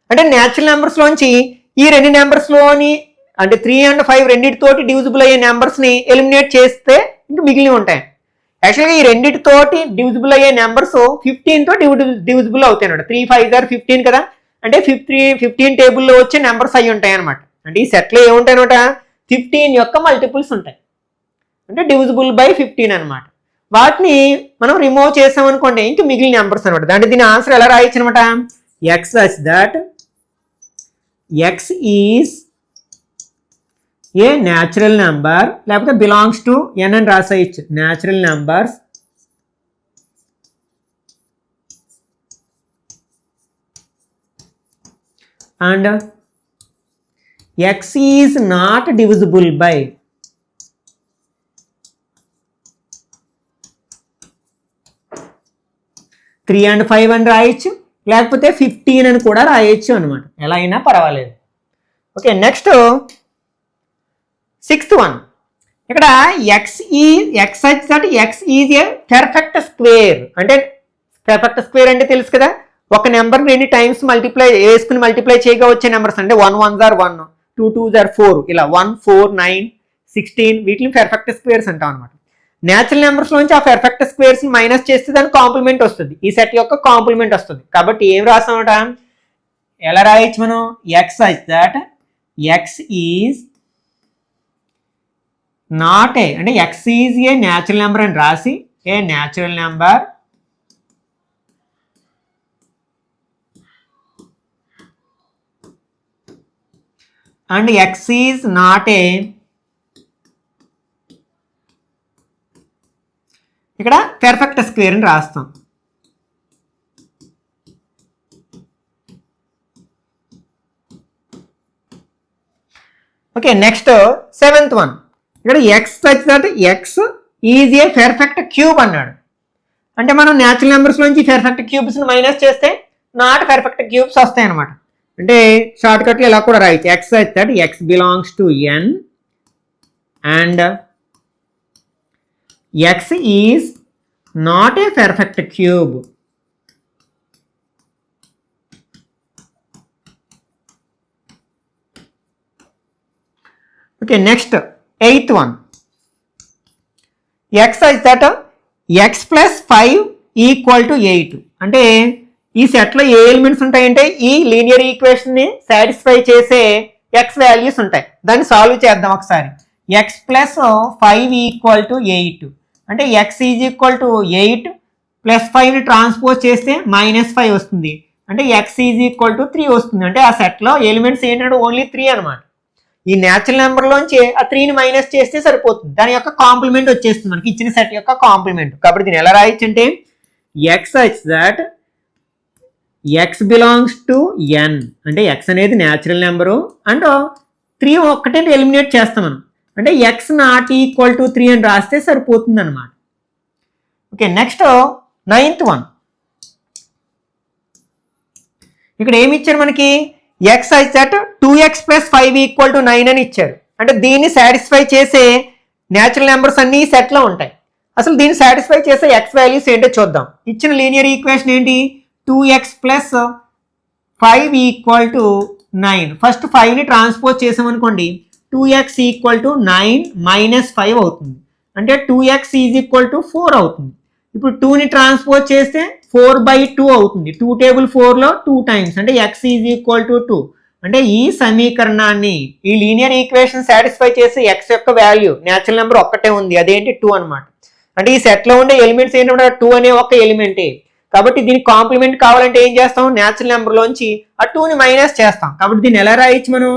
అంటే న్యాచురల్ నెంబర్స్లోంచి ఈ రెండు నెంబర్స్లోని అంటే 3 and 5 రెండింటితోటి డివిజిబుల్ అయ్యే నెంబర్స్ని ఎలిమినేట్ చేస్తే ఇంక మిగిలి ఉంటాయి. యాక్చువల్గా ఈ రెండింటితోటి డివిజిబుల్ అయ్యే నెంబర్స్ 15తో డివిజిబుల్ అవుతాయి అనమాట. 3 5 are 15 కదా, అంటే 15 టేబుల్లో వచ్చే నెంబర్స్ అయి ఉంటాయి అనమాట. అంటే ఈ సెట్లో ఏముంటాయి అనమాట? 15 యొక్క మల్టిపుల్స్ ఉంటాయి, అంటే డివిజిబుల్ బై 15 అనమాట. వాటిని మనం రిమూవ్ చేసామనుకోండి ఇంక మిగిలిన నెంబర్స్ అనమాట. దాంట్లో దీని ఆన్సర్ ఎలా రాయొచ్చు అనమాట? X such that x is a natural number, లేకపోతే బిలాంగ్స్ టు ఎన్ అని రాసేయచ్చు. Natural numbers and x is not divisible by 3 and 5 అని రాయొచ్చు, లేకపోతే 15 అని కూడా రాయొచ్చు అనమాట. ఎలా అయినా పర్వాలేదు. ఓకే, నెక్స్ట్ సిక్స్త్ వన్, ఇక్కడ x such that x is a perfect square. అంటే పెర్ఫెక్ట్ స్క్వేర్ అంటే తెలుసు కదా, ఒక నెంబర్ 2 times మల్టిప్లై చేయగా వచ్చే నెంబర్స్. అంటే 1 1s are 1, 2 2s are 4, ఇలా 1 4 9 16 వీటిని పెర్ఫెక్ట్ స్క్వేర్స్ అంటాం అనమాట. న్యాచురల్ నెంబర్స్లోంచి ఆ పెర్ఫెక్ట్ స్క్వేర్స్ మైనస్ చేస్తే దానికి కాంప్లిమెంట్ వస్తుంది, ఈ సెట్ యొక్క కాంప్లిమెంట్ వస్తుంది. కాబట్టి ఏం రాస్తామట? ఎలా రాయొచ్చు మనం? X such that x is not a, అంటే x is a natural number అని రాసి a natural number and x is not a, ఇక్కడ పెర్ఫెక్ట్ స్క్వేర్ అని రాస్తాం. ఓకే, నెక్స్ట్ సెవెంత్ వన్, ఇక్కడ x such that x is a perfect cube అన్నాడు. అంటే మనం న్యాచురల్ నెంబర్స్లోంచి పెర్ఫెక్ట్ క్యూబ్స్ని మైనస్ చేస్తే నాట్ పెర్ఫెక్ట్ క్యూబ్స్ వస్తాయి అనమాట. అంటే షార్ట్ కట్లో ఇలా కూడా రాయొచ్చు. X such that x belongs to n and x is not a perfect cube. Okay, next eighth one, x such that x plus 5 equal to 8. అంటే ఈ సెట్లో ఏ ఎలిమెంట్స్ ఉంటాయంటే ఈ లీనియర్ ఈక్వేషన్ని సాటిస్ఫై చేసే ఎక్స్ వాల్యూస్ ఉంటాయి. దాన్ని సాల్వ్ చేద్దాం ఒకసారి. ఎక్స్ ప్లస్ 5 ఈక్వల్ టు 8, అంటే x is equal to 8 plus 5ని ట్రాన్స్పోజ్ చేస్తే -5 వస్తుంది. అంటే ఎక్స్ ఈజ్ ఈక్వల్ టు 3 వస్తుంది. అంటే ఆ సెట్లో ఎలిమెంట్స్ ఏంటంటే ఓన్లీ 3 అనమాట. ఈ న్యాచురల్ నెంబర్లోంచి ఆ 3ని మైనస్ చేస్తే సరిపోతుంది, దాని యొక్క కాంప్లిమెంట్ వచ్చేస్తుంది మనకి ఇచ్చిన సెట్ యొక్క కాంప్లిమెంట్. కాబట్టి దీన్ని ఎలా రాయొచ్చు అంటే x such that x belongs to N, అంటే ఎక్స్ అనేది న్యాచురల్ నెంబరు అండ్ 3 ఒక్కటే ఎలిమినేట్ చేస్తాం మనం. అంటే ఎక్స్ నాట్ ఈక్వల్ టు 3 అని రాస్తే సరిపోతుంది అనమాట. Okay, next 9th one. ఇక్కడ ఏమి ఇచ్చారు మనకి? X is that 2x + 5 equal to 9 అని ఇచ్చారు. అంటే దీన్ని సాటిస్ఫై చేసే న్యాచురల్ నెంబర్స్ అన్ని సెట్లో ఉంటాయి. అసలు దీన్ని సాటిస్ఫై చేసే ఎక్స్ వాల్యూస్ ఏంటో చూద్దాం. ఇచ్చిన లీనియర్ ఈక్వేషన్ ఏంటి? 2x + 5 equal to 9. ఫస్ట్ 5ని ట్రాన్స్పోజ్ చేసామనుకోండి, 2x ఈక్వల్ టు 9 - 5 అవుతుంది. అంటే 2x ఈజ్ ఈక్వల్ టు 4 అవుతుంది. ఇప్పుడు 2ని ట్రాన్స్పోజ్ చేస్తే 4/2 అవుతుంది. 2 టేబుల్ 4లో 2 టైమ్స్, అంటే x ఈజ్ ఈక్వల్ టు 2. అంటే ఈ సమీకరణాన్ని, ఈ లీనియర్ ఈక్వేషన్ సాటిస్ఫై చేసే x యొక్క వాల్యూ న్యాచురల్ నెంబర్ ఒక్కటే ఉంది, అదేంటి 2 అనమాట. అంటే ఈ సెట్లో ఉండే ఎలిమెంట్స్ ఏంటంటే 2 అనే ఒక ఎలిమెంటే. కాబట్టి దీనికి కాంప్లిమెంట్ కావాలంటే ఏం చేస్తాం? న్యాచురల్ నెంబర్లోంచి ఆ 2ని మైనస్ చేస్తాం. కాబట్టి దీన్ని ఎలా రాయొచ్చు మనం?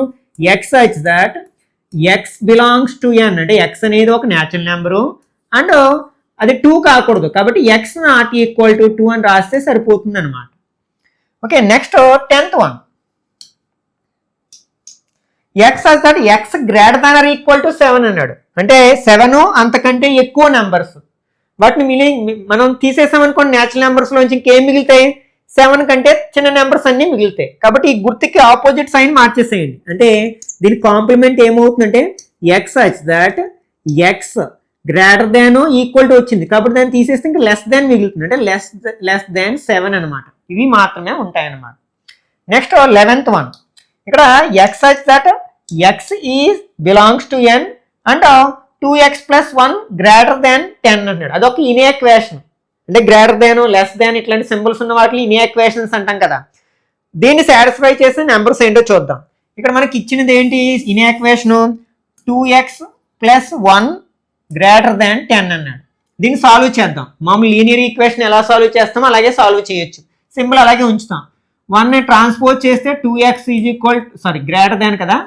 X is that x belongs to n. అంటే ఎక్స్ అనేది ఒక న్యాచురల్ నెంబరు అండ్ అది 2 కాకూడదు. కాబట్టి ఎక్స్ నాట్ ఈక్వల్ టు 2 అని రాస్తే సరిపోతుంది అనమాట. Okay, next 10th one. X is that X greater than or equal to 7 అన్నాడు. అంటే 7 అంతకంటే ఎక్కువ నెంబర్స్, వాటిని మనం తీసేసామనుకోండి న్యాచురల్ నెంబర్స్లోంచి ఇంకేం మిగులుతాయి? 7 కంటే చిన్న నెంబర్స్ అన్నీ మిగులుతాయి. కాబట్టి ఈ గుర్తుకి ఆపోజిట్ సైన్ మార్చేసేయండి. అంటే దీని కాంప్లిమెంట్ ఏమవుతుందంటే X is that X greater than equal to వచ్చింది. కాబట్టి దాన్ని తీసేస్తే ఇంకా లెస్ దాన్ మిగులుతుంది. అంటే లెస్ దాన్ 7 అనమాట. ఇవి మాత్రమే ఉంటాయన్నమాట. Next 11th one. ఇక్కడ x is that x is belongs to n and 2x + 1 greater than 10 అన్నాడు. అదొక ఇన్ఈక్వేషన్. అంటే గ్రేటర్ దాన్, లెస్ దాన్ ఇట్లాంటి సింబల్స్ ఉన్న వాటిని ఇన్ఈక్వేషన్స్ అంటాం కదా. దీన్ని సాటిస్ఫై చేసే నెంబర్స్ ఏంటో చూద్దాం. ఇక్కడ మనకి ఇచ్చినది ఏంటి? ఇన్ఈక్వేషన్ 2x + 1 గ్రేటర్ దాన్ 10 అన్నాడు. దీన్ని సాల్వ్ చేద్దాం. మామూలు లీనియర్ ఈక్వేషన్ ఎలా సాల్వ్ చేస్తామో అలాగే సాల్వ్ చేయొచ్చు. సింబల్ అలాగే ఉంచుతాం. 1ని ట్రాన్స్పోజ్ చేస్తే 2x is equal greater than కదా,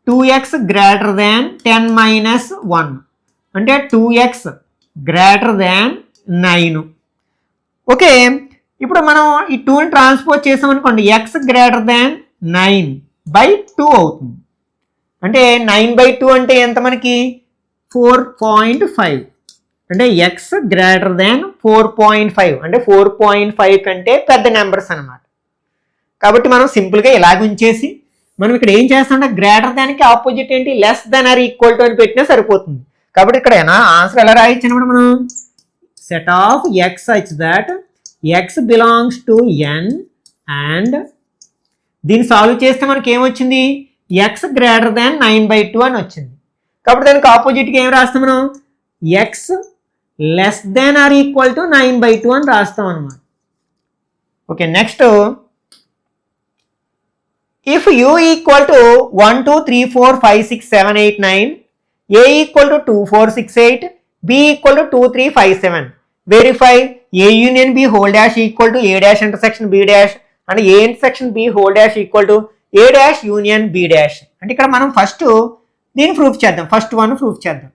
2x గ్రేటర్ దాన్ 10 - 1 అంటే 2x గ్రేటర్ దాన్ 9. ఓకే, ఇప్పుడు మనం ఈ 2ని ట్రాన్స్పోజ్ చేసామనుకోండి, x గ్రేటర్ దాన్ 9/2 అవుతుంది. అంటే 9/2 అంటే ఎంత మనకి? 4.5. అంటే x గ్రేటర్ దాన్ 4.5 అంటే 4.5 కంటే పెద్ద నెంబర్స్ అనమాట. కాబట్టి మనం సింపుల్గా ఇలాగ ఉంచేసి మనం ఇక్కడ ఏం చేస్తామంటే గ్రేటర్ దానికి ఆపోజిట్ ఏంటి? Less than or equal to అని పెట్టినా సరిపోతుంది. కాబట్టి ఇక్కడ ఆన్సర్ ఎలా రాయించినప్పుడు మనం set of X is that x belongs to n and దీన్ని సాల్వ్ చేస్తే మనకి ఏమొచ్చింది? ఎక్స్ గ్రేటర్ దాన్ 9/2 అని వచ్చింది. కాబట్టి దానికి ఆపోజిట్గా ఏం రాస్తాం మనం? X less than or equal to 9/2 అని రాస్తాం అనమాట. Okay, next if u equal to 1 2 3 4 5 6 7 8 9, a equal to 2 4 6 8, b equal to 2 3 5 7, verify a union b whole dash equal to a dash intersection b dash and a intersection b whole dash equal to a dash union b dash. అంటే ఇక్కడ మనం ఫస్ట్ దీన్ని ప్రూఫ్ చేద్దాం. ఫస్ట్ వన్ ప్రూఫ్ చేద్దాం.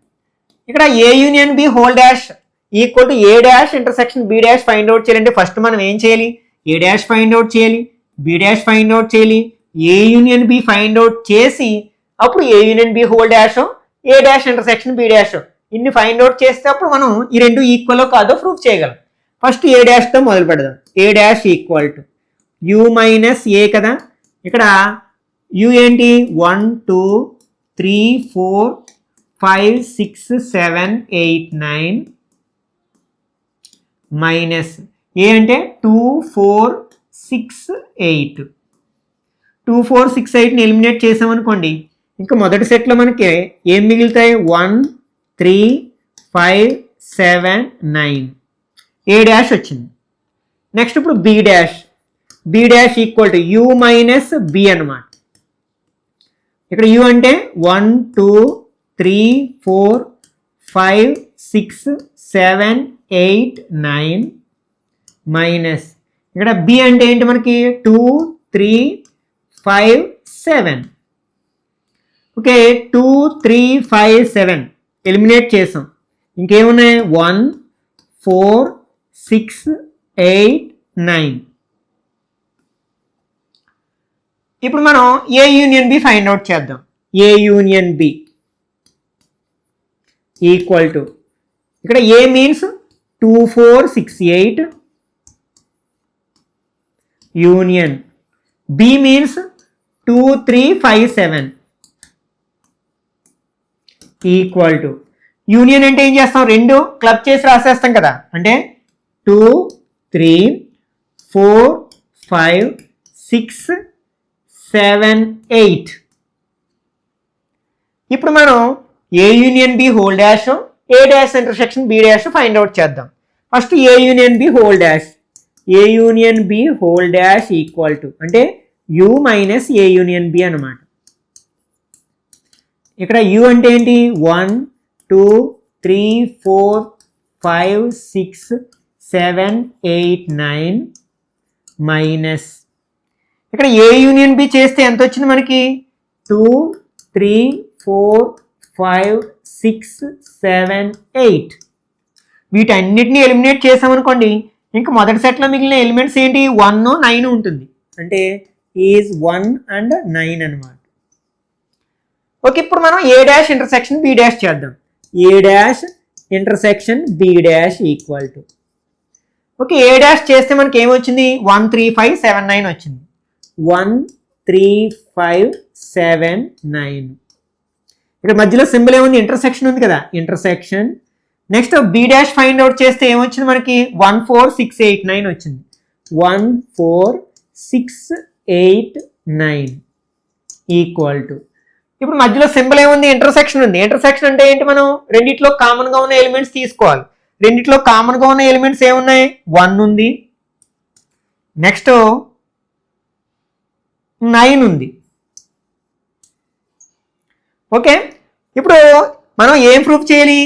ఇక్కడ a union b whole dash equal to a dash intersection b dash find out చేయాలంటే ఫస్ట్ మనం ఏం చేయాలి? a dash ఫైండ్ అవుట్ చేయాలి, b dash ఫైండ్ అవుట్ చేయాలి, A union B find out చేసి అప్పుడు ఏ union B whole dash, A dash intersection B dash ఇన్ని ఫైండ్ అవుట్ చేస్తే అప్పుడు మనం ఈ రెండు ఈక్వల్ కాదో ప్రూఫ్ చేయగలం. ఫస్ట్ ఏ డాష్తో మొదలు పెడదాం. A dash equal to U minus A కదా. ఇక్కడ యూ ఏంటి? 1 2 3 4 5 6 7 8 9 మైనస్ ఏ అంటే 2 4 6 8. 2 4 6 8ని ఎలిమినేట్ చేసామనుకోండి, ఇంకా మొదటి సెట్లో మనకి ఏం మిగులుతాయి? 1 3 5 7 9. ఏ డాష్ వచ్చింది. నెక్స్ట్ ఇప్పుడు B dash. B dash equal to U minus B అనమాట. ఇక్కడ యూ అంటే 1 2 3 4 5 6 7 8 9 మైనస్ ఇక్కడ బి అంటే ఏంటి మనకి? 2 3 5 7. ఓకే, 2 3 5 7 ఎలిమినేట్ చేసాం. ఇంకేమున్నాయి? 1 4 6 8 9. ఇప్పుడు మనం A union B find out చేద్దాం. A union B equal to, ఇక్కడ A means 2 4 6 8 union B means 2 3 5 7 equal to, union అంటే ఏం చేస్తాం, రెండు క్లబ్ చేసి రాసేస్తాం కదా, అంటే 2 3 4 5 6 7 8. ఇప్పుడు మనం A union B whole dash, A dash intersection B dash find out చేద్దాం. First A union B whole dash, A union B whole dash equal to, అంటే U minus A union B అనమాట. ఇక్కడ యు అంటే ఏంటి, 1 2 3 4 5 6 7 8 9 మైనస్, ఇక్కడ ఏ యూనియన్ బి చేస్తే ఎంత వచ్చింది మనకి, 2 3 4 5 6 7 8. వీటన్నిటిని ఎలిమినేట్ చేసామనుకోండి, ఇంకా మొదటి సెట్లో మిగిలిన ఎలిమెంట్స్ ఏంటి, 1 9 ఉంటుంది, అంటే ఈజ్ 1 అండ్ 9 అనమాట. ఓకే, ఇప్పుడు మనం A dash intersection B dash చేద్దాం. A dash intersection B dash equal to, okay A dash చేస్తే మనకి ఏమొచ్చింది, 1 3 5 7 9 వచ్చింది. 1 3 5 7 9. ఇక్కడ మధ్యలో సింబల్ ఏముంది, ఇంటర్సెక్షన్ ఉంది కదా, intersection. Next B dash find out చేస్తే ఏమొచ్చింది మనకి, 1 4 6 8 9 వచ్చింది. 1 4 6 8 9 ఈక్వల్ టు, ఇప్పుడు మధ్యలో సింబల్ ఏముంది, ఇంటర్సెక్షన్ ఉంది. ఇంటర్సెక్షన్ అంటే ఏంటి, మనం రెండిట్లో కామన్గా ఉన్న ఎలిమెంట్స్ తీసుకోవాలి. రెండిట్లో కామన్గా ఉన్న ఎలిమెంట్స్ ఏమున్నాయి, 1 ఉంది, నెక్స్ట్ 9 ఉంది. ఓకే, ఇప్పుడు మనం ఏం ప్రూఫ్ చేయాలి,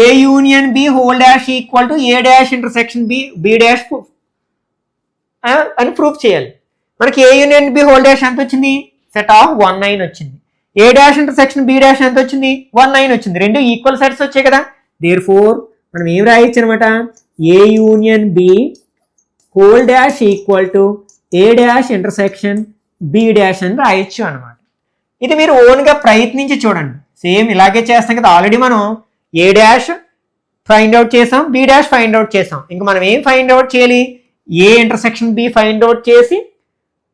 A union B whole dash equal to A dash intersection B dash అని ప్రూఫ్ చేయాలి. మనకి A union B whole dash ఎంత వచ్చింది, సెట్ ఆఫ్ 1 9 వచ్చింది. A dash intersection B dash ఎంత వచ్చింది, 1 9 వచ్చింది. రెండు ఈక్వల్ సెట్స్ వచ్చాయి కదా, దేర్ ఫోర్ మనం ఏం రాయొచ్చు అనమాట, A union B whole dash equal to A dash intersection B dash అని రాయొచ్చు అనమాట. ఇది మీరు ఓన్గా ప్రయత్నించి చూడండి, సేమ్ ఇలాగే చేస్తాం కదా. ఆల్రెడీ మనం ఏ డాష్ ఫైండ్ అవుట్ చేసాం, బి డాష్ ఫైండ్ అవుట్ చేసాం. ఇంకా మనం ఏం ఫైండ్ అవుట్ చేయాలి, A intersection B find out చేసి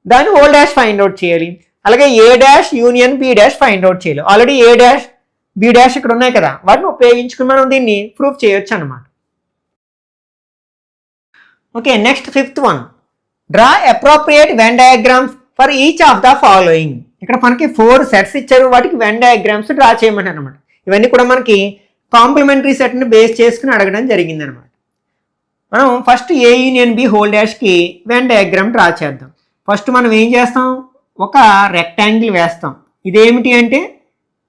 దాన్ని హోల్ డాష్ ఫైండ్ అవుట్ చేయాలి. అలాగే A dash union B dash find out చేయాలి. Already A dash B dash ఇక్కడ ఉన్నాయి కదా, వాటిని ఉపయోగించుకుని మనం దీన్ని ప్రూఫ్ చేయొచ్చు అనమాట. Okay, next fifth one, draw appropriate Venn diagrams for each of the following. ఇక్కడ మనకి 4 సెట్స్ ఇచ్చారు, వాటికి వెన్ డయాగ్రామ్స్ డ్రా చేయమంటారు అనమాట. ఇవన్నీ కూడా మనకి కాంప్లిమెంటరీ సెట్ని బేస్ చేసుకుని అడగడం జరిగింది అనమాట. మనం first A union B whole డాష్కి వెన్ డయాగ్రామ్ డ్రా చేద్దాం. ఫస్ట్ మనం ఏం చేస్తాం, ఒక రెక్టాంగిల్ వేస్తాం. ఇదేమిటి అంటే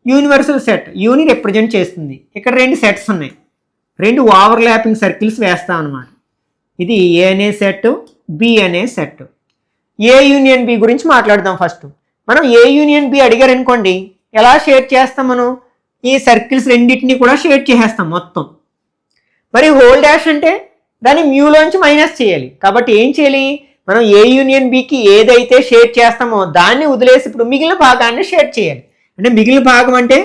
యూనివర్సల్ సెట్, యూని రిప్రజెంట్ చేస్తుంది. ఇక్కడ 2 సెట్స్ ఉన్నాయి, 2 ఓవర్లాపింగ్ సర్కిల్స్ వేస్తాం అనమాట. ఇది ఏ అనే సెట్, బి అనే సెట్. ఏ యూనియన్ బి గురించి మాట్లాడదాం. ఫస్ట్ మనం ఏ యూనియన్ బి అడిగారు అనుకోండి, ఎలా షేడ్ చేస్తాం, మనం ఈ సర్కిల్స్ రెండింటిని కూడా షేడ్ చేసేస్తాం మొత్తం. మరి హోల్ డాష్ అంటే దాన్ని మ్యూలోంచి మైనస్ చేయాలి. కాబట్టి ఏం చేయాలి, మనం ఏ యూనియన్ బికి ఏదైతే షేడ్ చేస్తామో దాన్ని వదిలేసి ఇప్పుడు మిగిలిన భాగాన్ని షేడ్ చేయాలి. అంటే మిగిలిన భాగం అంటే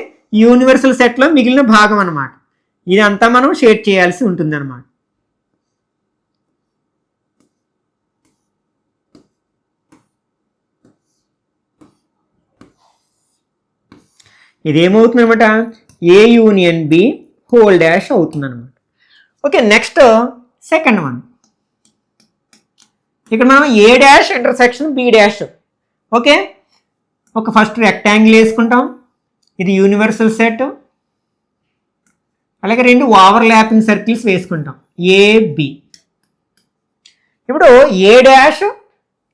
యూనివర్సల్ సెట్లో మిగిలిన భాగం అనమాట. ఇదంతా మనం షేడ్ చేయాల్సి ఉంటుంది అనమాట. ఇదేమవుతుంది అనమాట, A union B whole dash అవుతుంది అనమాట. ఓకే, నెక్స్ట్ సెకండ్ వన్, ఇక్కడ మనం A dash intersection B dash. Okay, ఒక ఫస్ట్ రెక్టాంగిల్ వేసుకుంటాం, ఇది యూనివర్సల్ సెట్. అలాగే 2 ఓవర్లాపింగ్ సర్కిల్స్ వేసుకుంటాం, ఏబి. ఇప్పుడు ఏ డాష్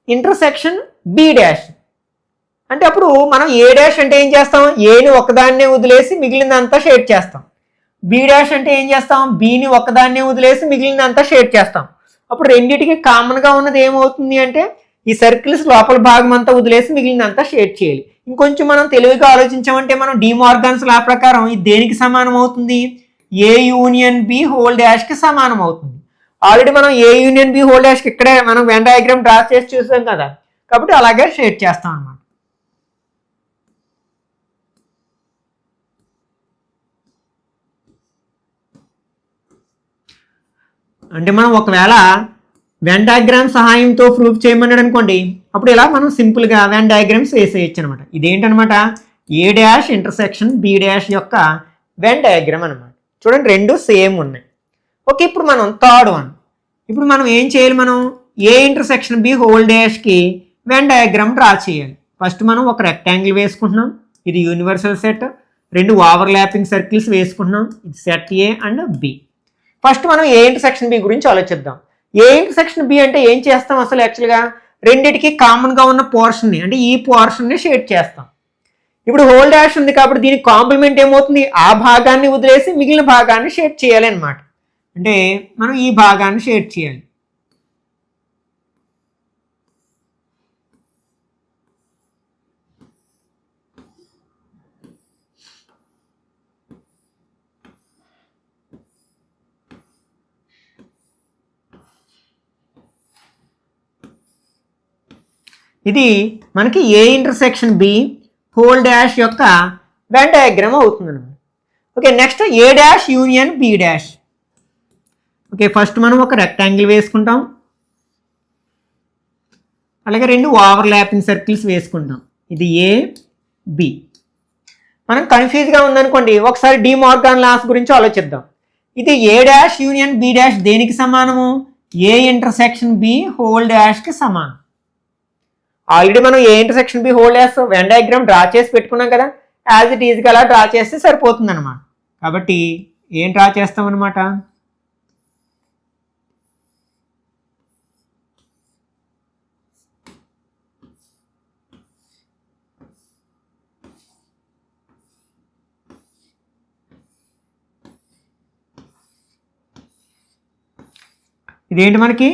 ఇంటర్సెక్షన్ బి డాష్ అంటే అప్పుడు మనం ఏ డాష్ అంటే ఏం చేస్తాం, ఏని ఒకదాన్నే వదిలేసి మిగిలినంతా షేడ్ చేస్తాం. బి డాష్ అంటే ఏం చేస్తాం, బిని ఒకదాన్నే వదిలేసి మిగిలినంతా షేడ్ చేస్తాం. అప్పుడు రెండింటికి కామన్గా ఉన్నది ఏమవుతుంది అంటే ఈ సర్కిల్స్ లోపల భాగం అంతా వదిలేసి మిగిలినంతా షేడ్ చేయాలి. ఇంకొంచెం మనం తెలివిగా ఆలోచించామంటే మనం డిమార్గన్స్ లా ప్రకారం ఇది దేనికి సమానం అవుతుంది, ఏ యూనియన్ బి హోల్ డాష్కి సమానం అవుతుంది. ఆల్రెడీ మనం ఏ యూనియన్ బి హోల్ డాష్కి ఇక్కడే మనం వెన్ డయాగ్రామ్ డ్రా చేసి చూసాం కదా, కాబట్టి అలాగే షేడ్ చేస్తాం అనమాట. అంటే మనం ఒకవేళ వెన్ డయాగ్రామ్ సహాయంతో ప్రూఫ్ చేయమన్నాడు అనుకోండి, అప్పుడు ఇలా మనం సింపుల్గా వెన్ డయాగ్రామ్స్ వేసేయచ్చు అనమాట. ఇదేంటనమాట, ఏ డాష్ ఇంటర్సెక్షన్ బి డాష్ యొక్క వెన్ డయాగ్రామ్ అనమాట. చూడండి, రెండు సేమ్ ఉన్నాయి. ఓకే, ఇప్పుడు మనం థర్డ్ వన్. ఇప్పుడు మనం ఏం చేయాలి, మనం ఏ ఇంటర్సెక్షన్ బి హోల్ డాష్కి వెన్ డయాగ్రామ్ డ్రా చేయాలి. ఫస్ట్ మనం ఒక రెక్టాంగిల్ వేసుకుంటున్నాం, ఇది యూనివర్సల్ సెట్. రెండు ఓవర్లాపింగ్ సర్కిల్స్ వేసుకుంటున్నాం, ఇది set A and B. First మనం ఏ ఇంటర్సెక్షన్ బి గురించి ఆలోచిద్దాం. ఏ ఇంటర్సెక్షన్ బి అంటే ఏం చేస్తాం అసలు, యాక్చువల్గా రెండిటికి కామన్గా ఉన్న పోర్షన్ని, అంటే ఈ పోర్షన్ని షేడ్ చేస్తాం. ఇప్పుడు హోల్ డాష్ ఉంది కాబట్టి దీనికి కాంప్లిమెంట్ ఏమవుతుంది, ఆ భాగాన్ని వదిలేసి మిగిలిన భాగాన్ని షేడ్ చేయాలి అనమాట. అంటే మనం ఈ భాగాన్ని షేడ్ చేయాలి. ఇది మనకి A intersection B whole dash యొక్క వెన్ డయాగ్రామ్ అవుతుంది అనమాట. Okay, next A dash union B dash. Okay, first మనం ఒక రెక్టాంగిల్ వేసుకుంటాం, అలాగే రెండు ఓవర్లాపింగ్ సర్కిల్స్ వేసుకుంటాం, ఇది ఏ బి. మనం కన్ఫ్యూజ్గా ఉందనుకోండి, ఒకసారి డి మార్గాన్ లాస్ గురించి ఆలోచిద్దాం. ఇది A dash union B dash దేనికి సమానము, ఏ ఇంటర్సెక్షన్ బి హోల్ డాష్కి సమానం. ఆల్రెడీ మనం A intersection B whole dash Venn diagram draw చేసి పెట్టుకున్నాం కదా, యాజ్ ఇట్ ఈజ్గా అలా డ్రా చేస్తే సరిపోతుంది అనమాట. కాబట్టి ఏం డ్రా చేస్తాం అనమాట, ఇదేంటి మనకి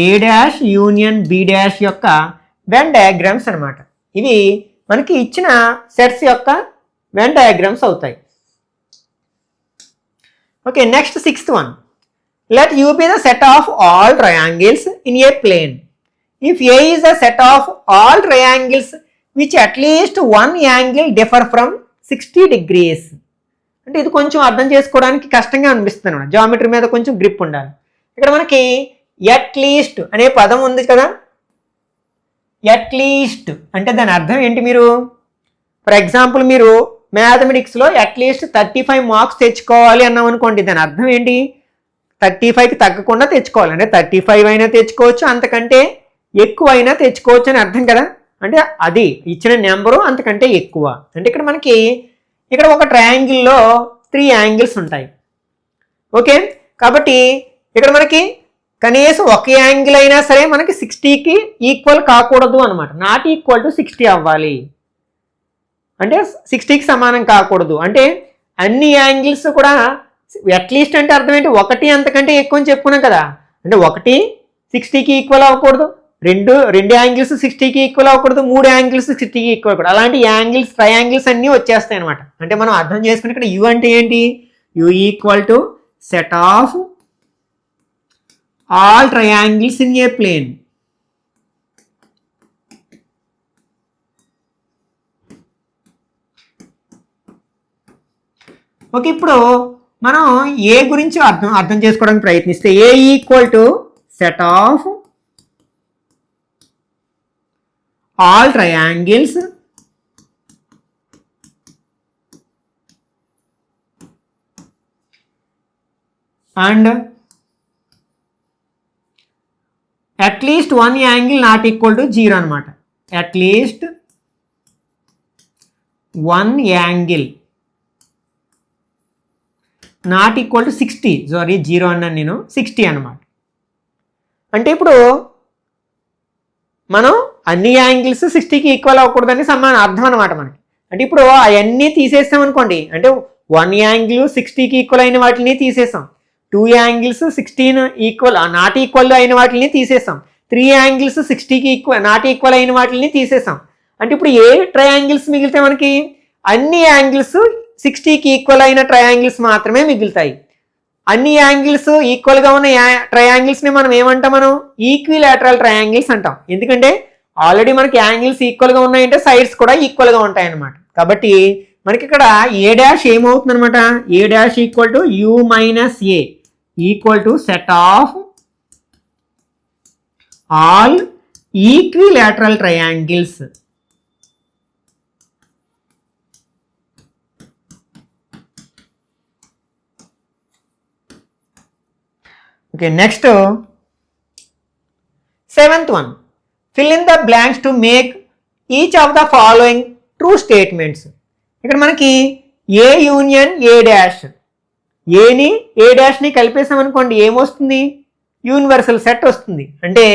A dash union B dash యొక్క వెన్ డయాగ్రామ్స్ అనమాట. ఇవి మనకి ఇచ్చిన సెట్స్ యొక్క వెన్ డయాగ్రామ్స్ అవుతాయి. Okay, next sixth one. Let U be the set of all triangles in a plane if A is the set of all triangles which at least one angle differ from 60 degrees. అంటే ఇది కొంచెం అర్థం చేసుకోవడానికి కష్టంగా అనిపిస్తుంది అనమాట, జామెట్రీ మీద కొంచెం గ్రిప్ ఉండాలి. ఇక్కడ మనకి అట్లీస్ట్ అనే పదం ఉంది కదా, అట్లీస్ట్ అంటే దాని అర్థం ఏంటి, మీరు ఫర్ ఎగ్జాంపుల్ మీరు మ్యాథమెటిక్స్లో అట్లీస్ట్ 35 మార్క్స్ తెచ్చుకోవాలి అన్నాం అనుకోండి, దాని అర్థం ఏంటి, 35కి తగ్గకుండా తెచ్చుకోవాలి. అంటే 35 అయినా తెచ్చుకోవచ్చు, అంతకంటే ఎక్కువ అయినా తెచ్చుకోవచ్చు అని అర్థం కదా. అంటే అది ఇచ్చిన నెంబరు అంతకంటే ఎక్కువ. అంటే ఇక్కడ మనకి ఇక్కడ ఒక ట్రయాంగిల్లో 3 యాంగిల్స్ ఉంటాయి. ఓకే, కాబట్టి ఇక్కడ మనకి కనీసం ఒక యాంగిల్ అయినా సరే మనకి 60కి ఈక్వల్ కాకూడదు అనమాట, నాట్ ఈక్వల్ టు 60 అవ్వాలి. అంటే 60కి సమానం కాకూడదు. అంటే అన్ని యాంగిల్స్ కూడా అట్లీస్ట్ అంటే అర్థం ఏంటి, ఒకటి అంతకంటే ఎక్కువ అని చెప్పుకున్నాం కదా. అంటే ఒకటి 60కి ఈక్వల్ అవ్వకూడదు, రెండు యాంగిల్స్ 60కి ఈక్వల్ అవ్వకూడదు, 3 యాంగిల్స్ 60కి ఈక్వల్ అవ్వకూడదు. అలాంటి యాంగిల్స్ ట్రయాంగిల్స్ అన్నీ వచ్చేస్తాయి అనమాట. అంటే మనం అర్థం చేసుకుని ఇక్కడ యు అంటే ఏంటి, U equal to set of all triangles in a plane. Okay, ఇప్పుడు మనం ఏ గురించి అర్థం చేసుకోవడానికి ప్రయత్నిస్తే A equal to set of all triangles and at least one angle not equal to 0 అనమాట. At least one angle not equal to 60, sorry 0 అన్నాను నేను, 60 అనమాట. అంటే ఇప్పుడు మనం అన్ని యాంగిల్స్ 60కి ఈక్వల్ అవ్వకూడదని సమానం అర్థం అనమాట మనకి. అంటే ఇప్పుడు అవన్నీ తీసేస్తాం అనుకోండి, అంటే 1 యాంగిల్ 60కి ఈక్వల్ అయిన వాటిని తీసేసాం, 2 యాంగిల్స్ 16 ఈక్వల్ నాట్ ఈక్వల్ అయిన వాటిని తీసేసాం, 3 యాంగిల్స్ 60కి ఈక్వల్ నాట్ ఈక్వల్ అయిన వాటిని తీసేసాం. అంటే ఇప్పుడు ఏ ట్రయాంగిల్స్ మిగిలితే మనకి, అన్ని యాంగిల్స్ 60కి ఈక్వల్ అయిన ట్రయాంగిల్స్ మాత్రమే మిగులుతాయి. అన్ని యాంగిల్స్ ఈక్వల్గా ఉన్న ట్రయాంగిల్స్ని మనం ఏమంటాం, మనం ఈక్విలాటరల్ ట్రయాంగిల్స్ అంటాం. ఎందుకంటే ఆల్రెడీ మనకి యాంగిల్స్ ఈక్వల్గా ఉన్నాయంటే సైడ్స్ కూడా ఈక్వల్గా ఉంటాయి అన్నమాట. కాబట్టి మనకి ఇక్కడ ఏ డాష్ ఏమవుతుంది అనమాట, A dash equal to U minus A. Equal to set of all equilateral triangles. Okay, next 7th one, fill in the blanks to make each of the following true statements. ఇక్కడ మనకి ఏ యూనియన్ ఏ డాష్, ఏని ఏ డాష్ని కలిపేసామనుకోండి ఏమొస్తుంది, యూనివర్సల్ సెట్ వస్తుంది, అంటే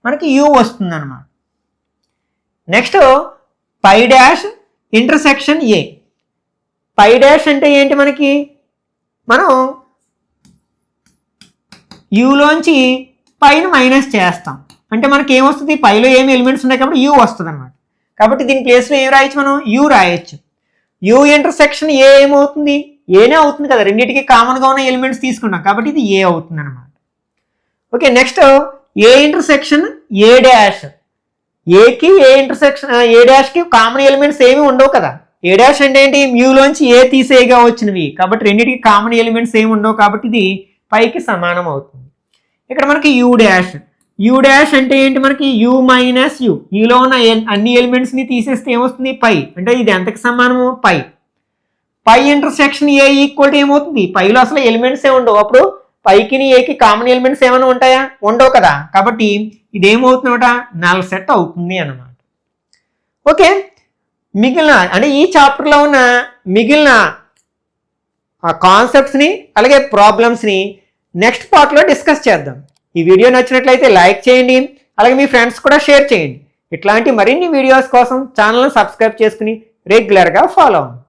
మనకి యూ వస్తుంది అన్నమాట. Next pi dash intersection A. Pi dash అంటే ఏంటి, మనకి మనం యూలోంచి పైన మైనస్ చేస్తాం, అంటే మనకి ఏమొస్తుంది, పైలో ఏమి ఎలిమెంట్స్ ఉన్నాయి కాబట్టి యూ వస్తుంది అనమాట. కాబట్టి దీని ప్లేస్లో ఏం రాయొచ్చు, మనం యూ రాయొచ్చు. యూ ఇంటర్సెక్షన్ ఏ ఏమవుతుంది, ఏనే అవుతుంది కదా, రెండింటికి కామన్గా ఉన్న ఎలిమెంట్స్ తీసుకున్నాం కాబట్టి ఇది ఏ అవుతుంది అనమాట. Okay, next A intersection A dash. ఏకి ఏ ఇంటర్సెక్షన్ ఏ డాష్కి కామన్ ఎలిమెంట్స్ ఏమి ఉండవు కదా. ఏ డాష్ అంటే ఏంటి, మ్యూలోంచి ఏ తీసేయగా వచ్చినవి కాబట్టి రెండింటికి కామన్ ఎలిమెంట్స్ ఏమి ఉండవు కాబట్టి ఇది పైకి సమానం అవుతుంది. ఇక్కడ మనకి యూ డాష్. యూ డాష్ అంటే ఏంటి, మనకి యూ మైనస్ యూ, యూలో ఉన్న అన్ని ఎలిమెంట్స్ని తీసేస్తే ఏమొస్తుంది, పై, అంటే ఇది ఎంతకి సమానము, పై. పై ఇంటర్సెక్షన్ ఏ ఈక్వల్ టు ఏమవుతుంది, పైలో అసలు ఎలిమెంట్స్ ఏ ఉండవు, అప్పుడు పైకి ఏకి కామన్ ఎలిమెంట్స్ ఏమైనా ఉంటాయా, ఉండవు కదా, కాబట్టి ఇది ఏమవుతుందన్నమాట, నల్ సెట్ అవుతుంది అన్నమాట. ఓకే, మిగిలిన అంటే ఈ చాప్టర్లో ఉన్న మిగిలిన కాన్సెప్ట్స్ని అలాగే ప్రాబ్లమ్స్ని నెక్స్ట్ పార్ట్లో డిస్కస్ చేద్దాం. ఈ వీడియో నచ్చినట్లయితే లైక్ చేయండి, అలాగే మీ ఫ్రెండ్స్ కూడా షేర్ చేయండి. ఇట్లాంటి మరిన్ని వీడియోస్ కోసం ఛానల్ని సబ్స్క్రైబ్ చేసుకుని రెగ్యులర్గా ఫాలో అవ్వండి.